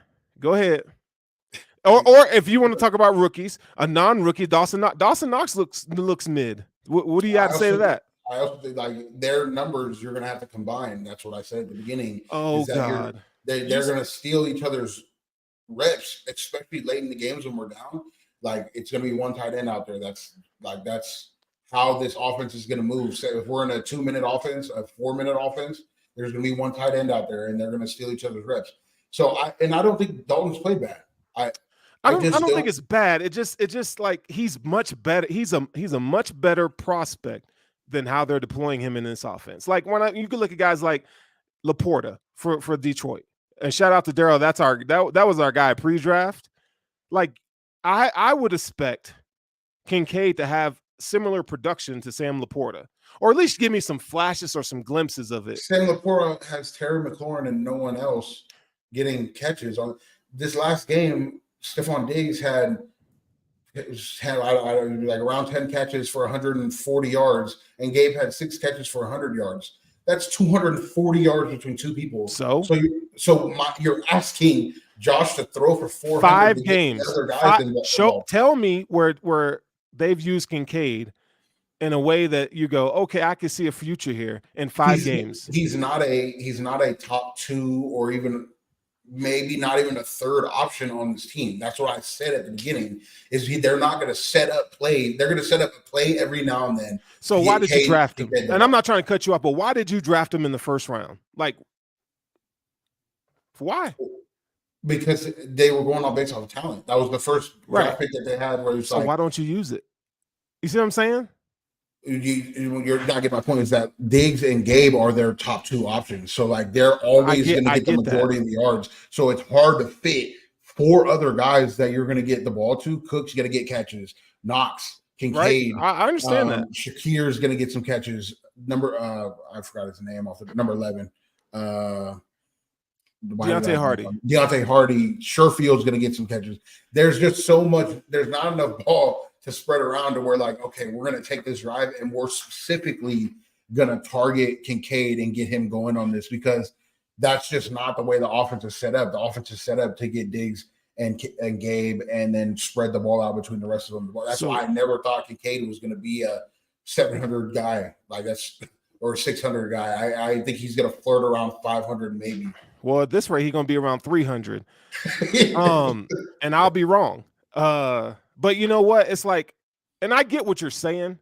Or if you want to talk about rookies, a non-rookie, Dawson Knox looks mid. What do you have to say to that? I also think like their numbers you're gonna have to combine. That's what I said at the beginning. Oh God. They're gonna steal each other's reps, especially late in the games when we're down. Like it's gonna be one tight end out there. That's how this offense is gonna move. So if we're in a 2-minute offense, a 4-minute offense, there's gonna be one tight end out there, and they're gonna steal each other's reps. So I don't think Dalton's played bad. I don't think it's bad. It just like he's much better. He's a much better prospect than how they're deploying him in this offense. Like you could look at guys like Laporta for Detroit, and shout out to Daryl. That was our guy pre-draft. Like I would expect Kincaid to have similar production to Sam Laporta, or at least give me some flashes or some glimpses of it. Sam Laporta has Terry McLaurin and no one else getting catches on this last game. Stephon Diggs had like around 10 catches for 140 yards, and Gabe had 6 catches for 100 yards. That's 240 yards between two people. You're asking Josh to throw for 400 5 games. Tell me where they've used Kincaid in a way that you go, okay, I can see a future here in 5 games. He's not a top 2 or even maybe not even a third option on this team. That's what I said at the beginning. They're not going to set up play. They're going to set up a play every now and then. So why did you draft him? And I'm not trying to cut you off, but why did you draft him in the first round? Like, why? Because they were going on based off of talent. That was the first draft pick that they had. So why don't you use it? You see what I'm saying? You're not getting my point. Is that Diggs and Gabe are their top 2 options, so like they're always going to get the majority of the yards. So it's hard to fit 4 other guys that you're going to get the ball to. Cook's going to get catches. Knox, Kincaid. Right. I understand that. Shakir's going to get some catches. I forgot his name off the number 11. Deontay Hardy. Sherfield's going to get some catches. There's just so much. There's not enough ball to spread around to where like, okay, we're going to take this drive and we're specifically going to target Kincaid and get him going on this, because that's just not the way the offense is set up. The offense is set up to get Diggs and Gabe and then spread the ball out between the rest of them. That's why I never thought Kincaid was going to be a 700 guy or a 600 guy. I think he's going to flirt around 500 maybe. Well, at this rate, he's going to be around 300. And I'll be wrong. But you know what? It's like, and I get what you're saying,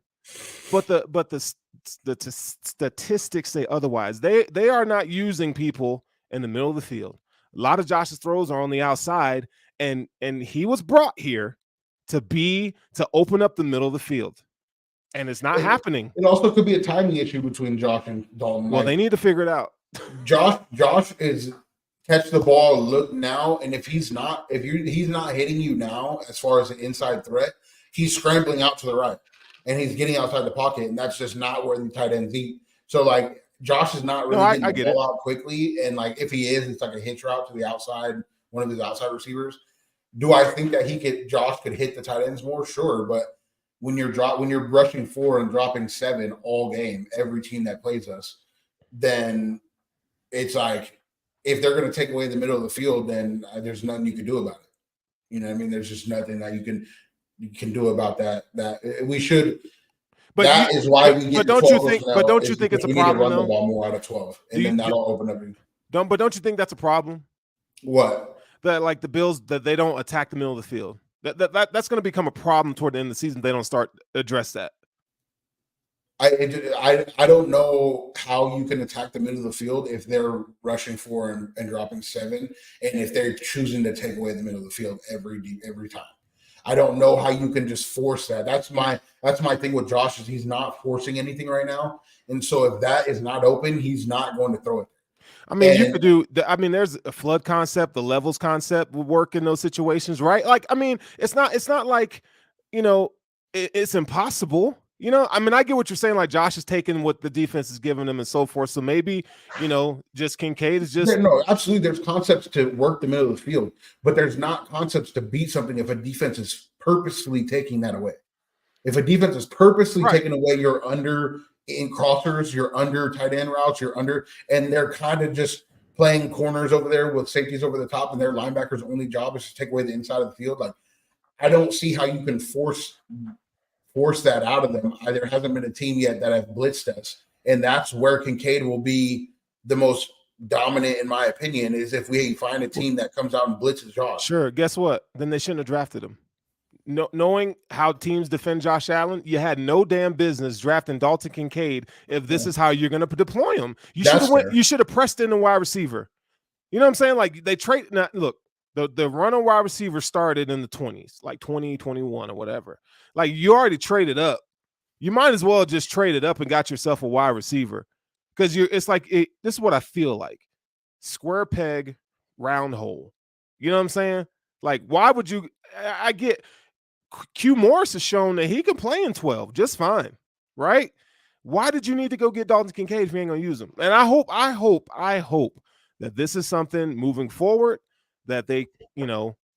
but the statistics say otherwise. They are not using people in the middle of the field. A lot of Josh's throws are on the outside, and he was brought here to open up the middle of the field, and it's not happening. It also could be a timing issue between Josh and Dalton. Well, they need to figure it out. Josh is catch the ball, look now, and if he's not hitting you now as far as an inside threat, he's scrambling out to the right and he's getting outside the pocket, and that's just not where the tight ends eat. So like Josh is not really getting the ball out quickly, and like if he is, it's like a hitch route to the outside, one of his outside receivers. Do I think that Josh could hit the tight ends more? Sure, but when you're rushing 4 and dropping 7 all game, every team that plays us, then it's like, if they're going to take away the middle of the field, then there's nothing you can do about it. You know what I mean? There's just nothing that you can do about that. That we should. But that is why we get. But don't you think? But don't you think it's a problem? We need to run the ball more out of 12, and then that'll open up. But don't you think that's a problem? What? That like the Bills, that they don't attack the middle of the field. That's going to become a problem toward the end of the season if they don't start address that. I don't know how you can attack the middle of the field if they're rushing 4 and dropping 7, and if they're choosing to take away the middle of the field every time. I don't know how you can just force that. That's my thing with Josh, is he's not forcing anything right now, and so if that is not open, he's not going to throw it. I mean, you could do. There's a flood concept, the levels concept will work in those situations, right? Like, I mean, it's not like, it's impossible. I get what you're saying. Like Josh is taking what the defense is giving him and so forth. So maybe, just Kincaid is just. No, absolutely. There's concepts to work the middle of the field, but there's not concepts to beat something if a defense is purposefully taking that away. If a defense is purposely Right. taking away your under in crossers, your under tight end routes, your under, and they're kind of just playing corners over there with safeties over the top, and their linebackers' only job is to take away the inside of the field. Like, I don't see how you can force that out of them. There hasn't been a team yet that have blitzed us, and that's where Kincaid will be the most dominant, in my opinion, is if we find a team that comes out and blitzes Josh. Sure. Guess what? Then they shouldn't have drafted him. Knowing how teams defend Josh Allen, you had no damn business drafting Dalton Kincaid if this is how you're going to deploy him. You should have pressed in the wide receiver. You know what I'm saying? Like, they trade. Now, look, the run on wide receiver started in the 20s, like 2021 or whatever. Like, you already traded up. You might as well just trade it up and got yourself a wide receiver, because it's like this is what I feel like: square peg, round hole. You know what I'm saying? Like, why would you? I get. Q Morris has shown that he can play in 12 just fine, right? Why did you need to go get Dalton Kincaid if you ain't gonna use him? And I hope that this is something moving forward that they,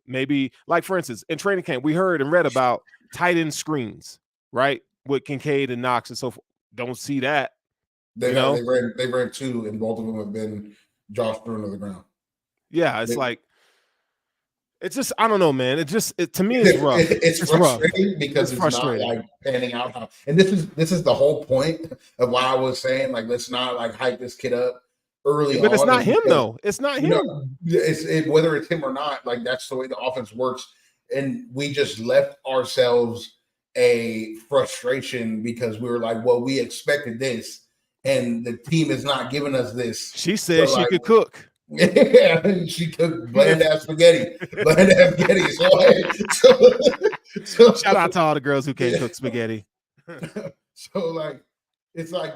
maybe, like, for instance, in training camp, we heard and read about tight end screens, right? With Kincaid and Knox and so forth. Don't see that. They ran two, and both of them have been Josh thrown to the ground. Yeah, it's just, I don't know, man. To me, it's rough. It's frustrating because it's not like panning out how. And this is the whole point of why I was saying, like, let's not like hype this kid up early on. But it's not him, though. It's not him. Whether it's him or not, like, that's the way the offense works. And we just left ourselves a frustration because we were like, well, we expected this, and the team is not giving us this. She said she could cook. Yeah, she cooked bland ass spaghetti. So shout out to all the girls who can't cook spaghetti. So, like, it's like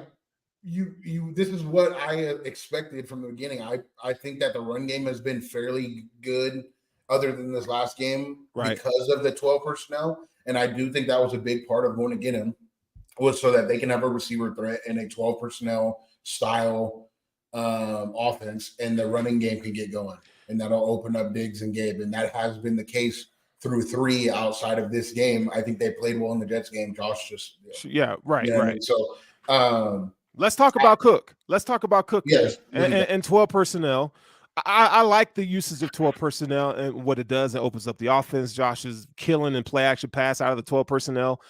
you. This is what I expected from the beginning. I think that the run game has been fairly good, other than this last game, right, because of the 12 personnel, and I do think that was a big part of going to get him, was so that they can have a receiver threat in a 12 personnel style offense, and the running game can get going, and that'll open up Diggs and Gabe, and that has been the case through 3 outside of this game. I think they played well in the Jets game. Josh just right. I mean? So let's talk about Cook. Let's talk about Cook. Yes, and 12 personnel. I like the usage of 12 personnel and what it does. It opens up the offense. Josh is killing and play action pass out of the 12 personnel.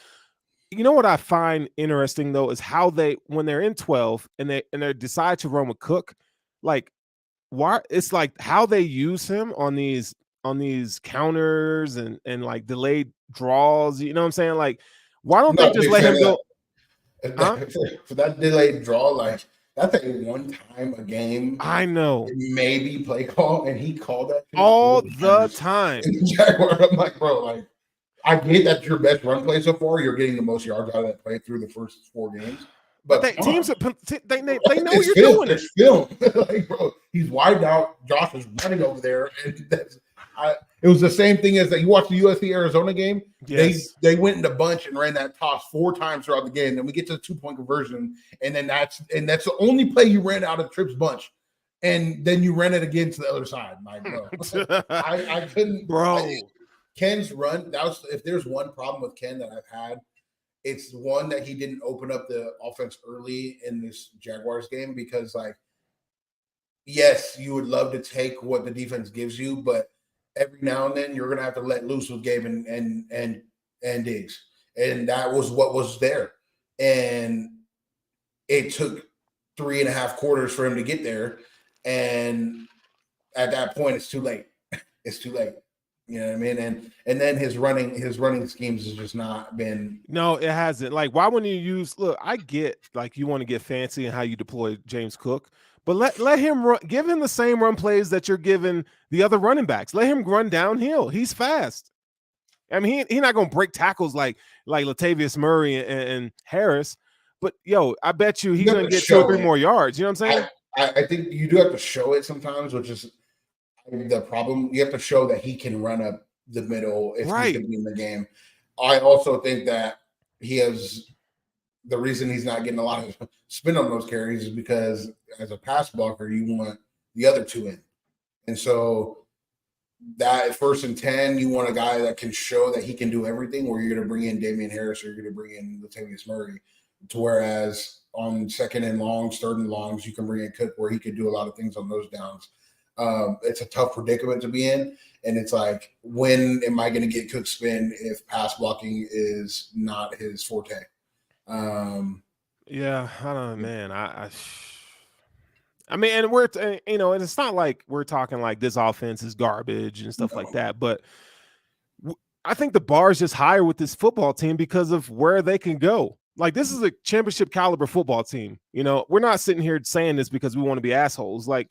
You know what I find interesting, though, is how when they're in 12 and they decide to run with Cook, like, why it's like how they use him on these counters and like delayed draws. You know what I'm saying? Like, why don't they just let him go? For that delayed draw, like, that's a one time a game. I know. Maybe play call, and he called that all the time. Jaguar, I'm like, bro, like, I get that your best run play so far. You're getting the most yards out of that play through the first 4 games. But teams, they know you're doing it. Film. Like, bro, he's wide out. Josh is running over there, and it was the same thing as that. You watched the USC Arizona game. Yes. They went in a bunch and ran that toss 4 times throughout the game. Then we get to the 2-point conversion, and then that's the only play you ran out of Tripp's bunch. And then you ran it again to the other side. Like, bro, I couldn't, bro. Ken's run, if there's one problem with Ken that I've had, it's one that he didn't open up the offense early in this Jaguars game, because, like, yes, you would love to take what the defense gives you, but every now and then you're going to have to let loose with Gabe and Diggs. And that was what was there. And it took 3.5 quarters for him to get there. And at that point, it's too late. It's too late. You know what I mean? And then his running schemes has just not been. No, it hasn't. Like, why wouldn't you look, I get, like, you want to get fancy in how you deploy James Cook, but let him run, give him the same run plays that you're giving the other running backs. Let him run downhill. He's fast. I mean, he's not going to break tackles like Latavius Murray and Harris, but I bet you he's going to get 2 or 3 more yards. You know what I'm saying? I think you do have to show it sometimes, which is the problem. You have to show that he can run up the middle if he can be in the game. I also think that he has the reason he's not getting a lot of spin on those carries is because as a pass blocker, you want the other 2 in. And so that at 1st and 10, you want a guy that can show that he can do everything, or you're going to bring in Damian Harris or you're going to bring in Latavius Murray. To whereas on 2nd and longs, 3rd and longs, you can bring in Cook where he could do a lot of things on those downs. It's a tough predicament to be in. And it's like, when am I going to get Cook spin if pass blocking is not his forte? Yeah, I don't know, man. I mean, and we're and it's not like we're talking like this offense is garbage and stuff like that, but I think the bar is just higher with this football team because of where they can go. Like, this is a championship caliber football team. We're not sitting here saying this because we want to be assholes. Like,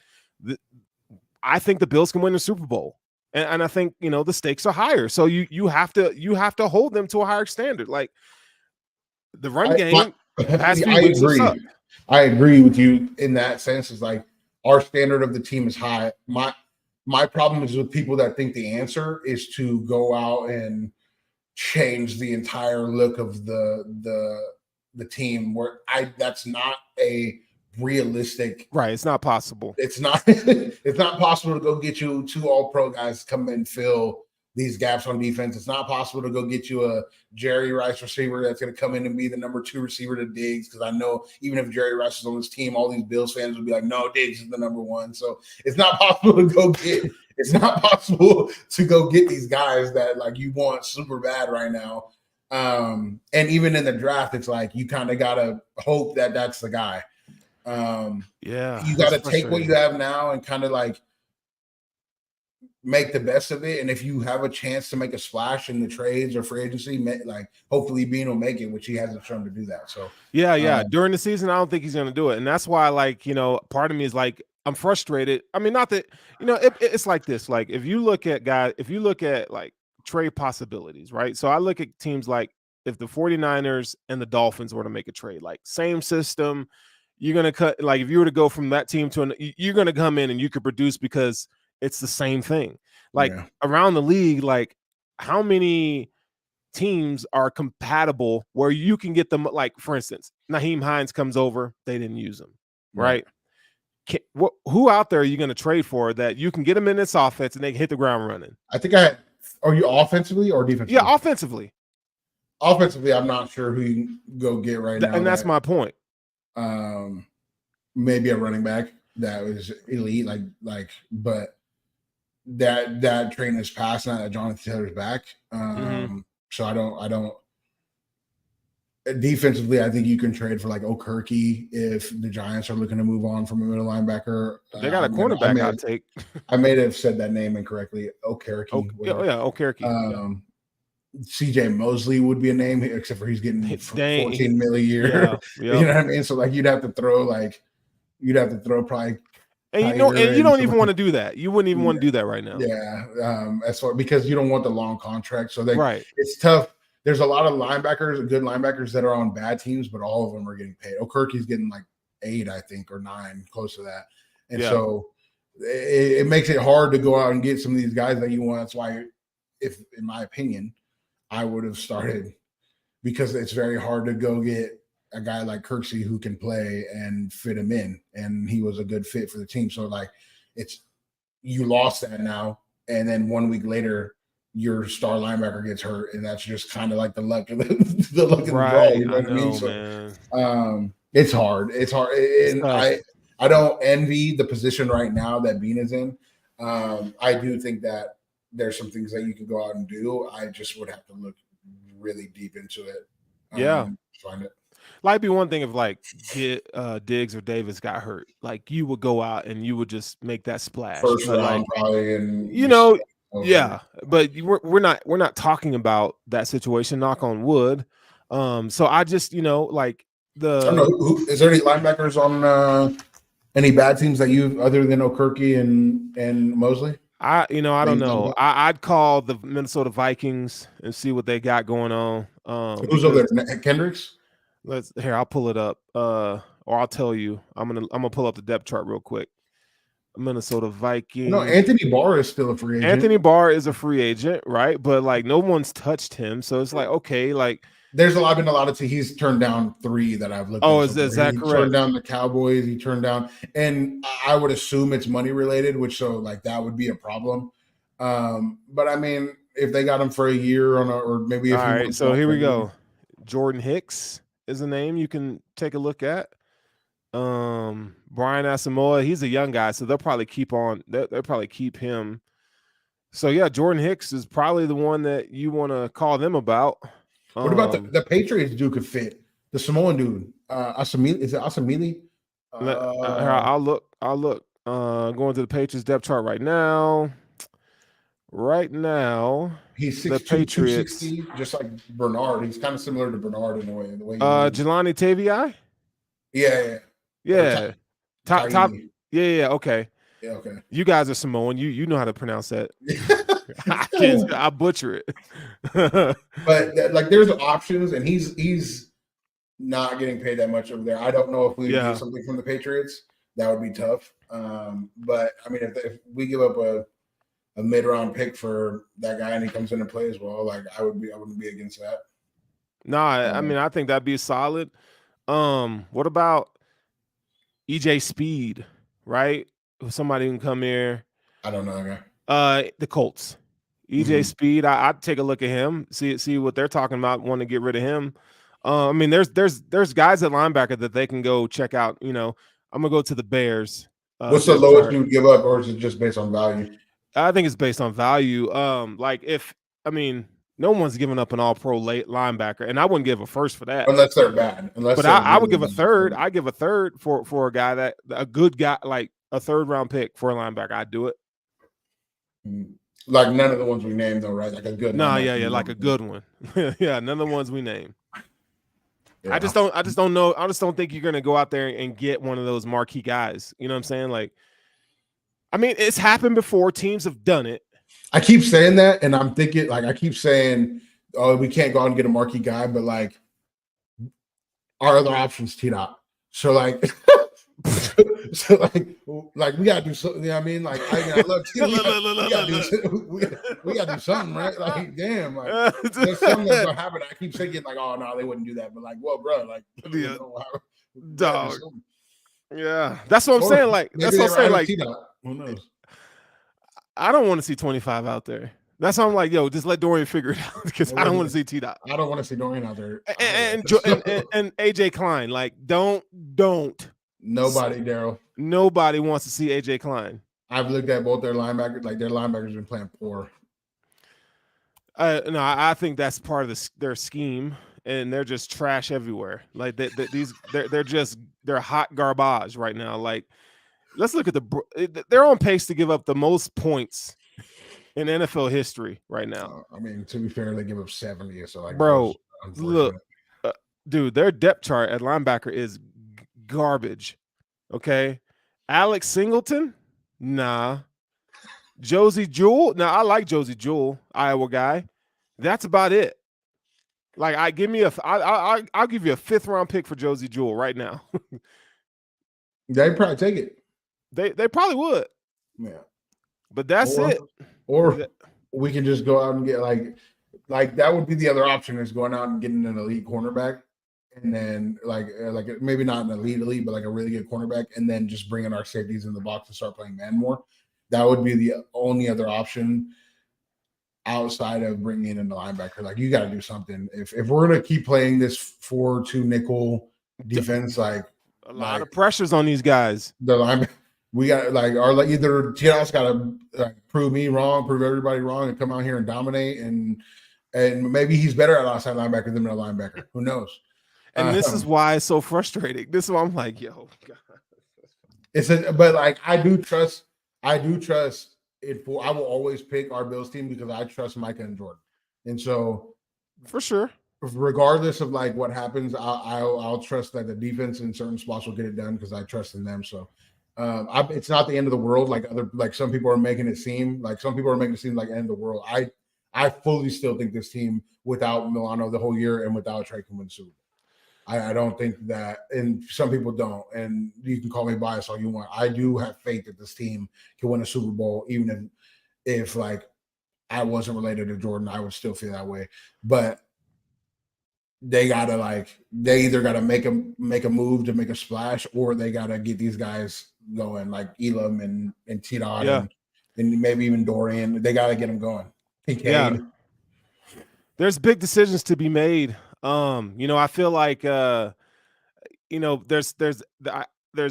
I think the Bills can win the Super Bowl, and I think the stakes are higher. So you have to hold them to a higher standard. Like, the run game. I agree with you in that sense. Is like, our standard of the team is high. My problem is with people that think the answer is to go out and change the entire look of the team. That's not a realistic. Right, it's not possible. It's not possible to go get you 2 all-pro guys to come and fill these gaps on defense. It's not possible to go get you a Jerry Rice receiver that's going to come in and be the number 2 receiver to Diggs, because I know even if Jerry Rice is on this team, all these Bills fans would be like, no, Diggs is the number 1. So it's not possible to go get these guys that like you want super bad right now. And even in the draft, it's like you kind of got to hope that that's the guy. You got to take what you have now and kind of like make the best of it. And if you have a chance to make a splash in the trades or free agency, like hopefully Bean will make it, which he hasn't shown to do that. So during the season, I don't think he's going to do it. And that's why, like, part of me is like, I'm frustrated. I mean, not that, it's like this, like if you look at like trade possibilities, right? So I look at teams like if the 49ers and the Dolphins were to make a trade, like same system, you're going to cut, like if you were to go from that team to you're going to come in and you could produce because it's the same thing. Like around the league, like how many teams are compatible where you can get them? Like, for instance, Naheem Hines comes over, they didn't use him, right? Who out there are you going to trade for that you can get them in this offense and they can hit the ground running? I think are you offensively or defensively? Yeah, offensively. Offensively, I'm not sure who you can go get right now. And that's my point. Maybe a running back that was elite, but that train is passed now that Jonathan Taylor's back. So I don't. Defensively, I think you can trade for like Okereke if the Giants are looking to move on from a middle linebacker. They got a cornerback I'd take. I may have said that name incorrectly. Okereke. Okereke. CJ Mosley would be a name, except for he's getting $14 million a year. You know what I mean? So like you'd have to throw probably. And you don't even want to do that. You wouldn't even want to do that right now. Yeah. As far because you don't want the long contract. So it's tough. There's a lot of good linebackers that are on bad teams, but all of them are getting paid. Okerke's getting like 8, I think, or 9, close to that. And so it makes it hard to go out and get some of these guys that you want. That's why, in my opinion, I would have started, because it's very hard to go get a guy like Kirksey who can play and fit him in. And he was a good fit for the team. So like you lost that now. And then 1 week later, your star linebacker gets hurt, and that's just kind of like the luck of the luck of the draw. You know what I mean? So it's hard. It's hard, and I don't envy the position right now that Bean is in. I do think that there's some things that you can go out and do. I just would have to look really deep into it. Find it. Like, be one thing if like Diggs or Davis got hurt, like you would go out and you would just make that splash. First round, probably, and but we're not talking about that situation. Knock on wood. So I just like the. I don't know. Is there any linebackers on any bad teams that you other than Okereke and Mosley? I don't know. I'd call the Minnesota Vikings and see what they got going on. Who's over there? Kendricks? I'll pull it up. Or I'll tell you. I'm gonna pull up the depth chart real quick. Minnesota Vikings. No, Anthony Barr is still a free agent. Anthony Barr is a free agent, right? But like no one's touched him, so it's like okay, like there's been a lot of he's turned down 3 that I've looked at. Oh, is that correct? He turned down the Cowboys. He turned down, and I would assume it's money related, which so like that would be a problem. But I mean, if they got him for a year or maybe if All he right, wants so one here we for a year. go. Jordan Hicks is a name you can take a look at. Brian Asamoah, he's a young guy, so they'll probably keep him. So yeah, Jordan Hicks is probably the one that you want to call them about. What about the Patriots dude could fit? The Samoan dude, Asamili, is it Asamili? I'll look. Going to the Patriots depth chart right now. He's The 6'2", Patriots. 260, just like Bernard. He's kind of similar to Bernard in a way. The way Jelani Tavai. yeah. Yeah. Top. Taimi. Yeah. Okay. Yeah, okay. You guys are Samoan. You know how to pronounce that. I butcher it. But like, there's options, and he's not getting paid that much over there. I don't know if we get something from the Patriots. That would be tough. But I mean, if we give up a mid-round pick for that guy and he comes in and plays well, like I wouldn't be against that. No, I mean, I think that'd be solid. What about EJ Speed, right? Somebody can come here. I don't know that guy. The Colts. EJ Speed, I'd take a look at him, see what they're talking about, want to get rid of him. I mean, there's guys at linebacker that they can go check out. You know, I'm gonna go to the Bears. What's the lowest you would give up, or is it just based on value? I think it's based on value. No one's giving up an all-pro late linebacker, and I wouldn't give a first for that unless they're bad. But I would give a third. I give a third for a guy a good guy, like a third-round pick for a linebacker. I'd do it. Like none of the ones we named, though, right? Like a good. No, yeah, like a good one. Yeah, none of the ones we named. Yeah. I just don't know. I just don't think you're gonna go out there and get one of those marquee guys. You know what I'm saying? Like, I mean, it's happened before. Teams have done it. I keep saying that, and I'm thinking, like, I keep saying, oh, we can't go out and get a marquee guy, but like, our other options teed up. So like, we gotta do something. You know what I mean? Like, I love T. We gotta do something, right? Like, damn, like, there's something that's gonna happen. I keep thinking, like, oh no, they wouldn't do that. But like, well, bro, like, dog. Yeah, that's what I'm saying. Like, that's what I'm saying. Like, who knows? I don't want to see 25 out there. That's why I'm like, yo, just let Dorian figure it out because I don't want to see T-Dot. I don't want to see Dorian out there. And AJ Klein, like, don't. Nobody, Daryl. Nobody wants to see AJ Klein. I've looked at both their linebackers. Like, their linebackers been playing poor. No, I think that's part of their scheme, and they're just trash everywhere. Like they're hot garbage right now. Like, let's look at they're on pace to give up the most points in NFL history right now. I mean, to be fair, they give up 70. So, like, bro, look, dude, their depth chart at linebacker is garbage. Okay, Alex Singleton, nah. Josie Jewell, now I like Josie Jewell, Iowa guy. That's about it. Like, I'll give you a 5th round pick for Josie Jewell right now. They'd probably take it. They probably would. Yeah. But that's it. Or we can just go out and get like that would be the other option, is going out and getting an elite cornerback, and then like maybe not an elite, but like a really good cornerback, and then just bringing our safeties in the box and start playing man more. That would be the only other option outside of bringing in the linebacker. Like, you got to do something. If we're going to keep playing this 4-2 nickel defense, like a lot of pressures on these guys. The linebacker, we got either T-Dot's got to prove me wrong, prove everybody wrong, and come out here and dominate, and maybe he's better at outside linebacker than a linebacker. Who knows? And this is why it's so frustrating. This is why I'm like, yo, God. But like, I do trust it. I will always pick our Bills team because I trust Micah and Jordan, and so for sure, regardless of like what happens, I'll trust that the defense in certain spots will get it done because I trust in them. So it's not the end of the world like some people are making it seem. Like, some people are making it seem like the end of the world. I fully still think this team, without Milano the whole year and without Trey, can win Super Bowl. I don't think that, and some people don't, and you can call me biased all you want. I do have faith that this team can win a Super Bowl, even if like I wasn't related to Jordan, I would still feel that way. But they either gotta make a move to make a splash, or they gotta get these guys going, like Elam and T-Dot. Yeah. and maybe even Dorian. They got to get him going. Kincaid. Yeah. There's big decisions to be made. I feel like there's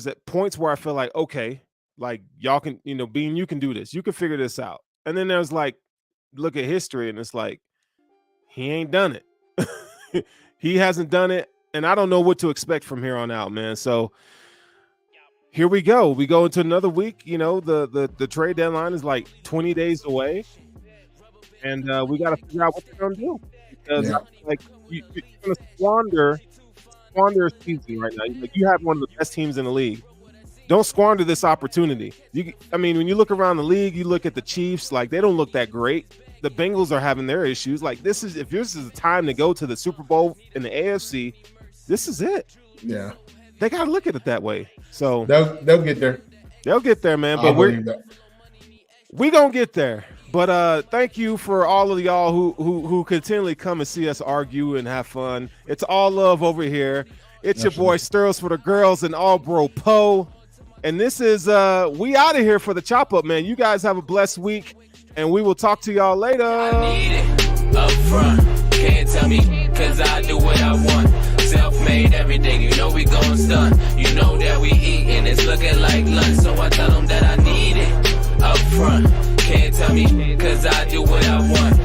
at points where I feel like, okay, like y'all can, Bean, you can do this. You can figure this out. And then there's like, look at history and it's like, he ain't done it. He hasn't done it. And I don't know what to expect from here on out, man. So here we go. We go into another week. The trade deadline is like 20 days away. And we got to figure out what they're going to do. Because like you're going to squander a season right now. Like, you have one of the best teams in the league. Don't squander this opportunity. When you look around the league, you look at the Chiefs, like they don't look that great. The Bengals are having their issues. Like if this is the time to go to the Super Bowl in the AFC, this is it. Yeah. They got to look at it that way. So they'll get there. They'll get there, man. But we gonna get there. But thank you for all of y'all who continually come and see us argue and have fun. It's all love over here. It's your boy Stirls for the girls and All Bro Poe. And this is we out of here for the chop up, man. You guys have a blessed week, and we will talk to y'all later. I need it up front. Can't tell me, cause I do what I want. Self-made everything, we gon' stun. You know that we eat and it's looking like lunch. So I tell them that I need it up front. Can't tell me, cause I do what I want.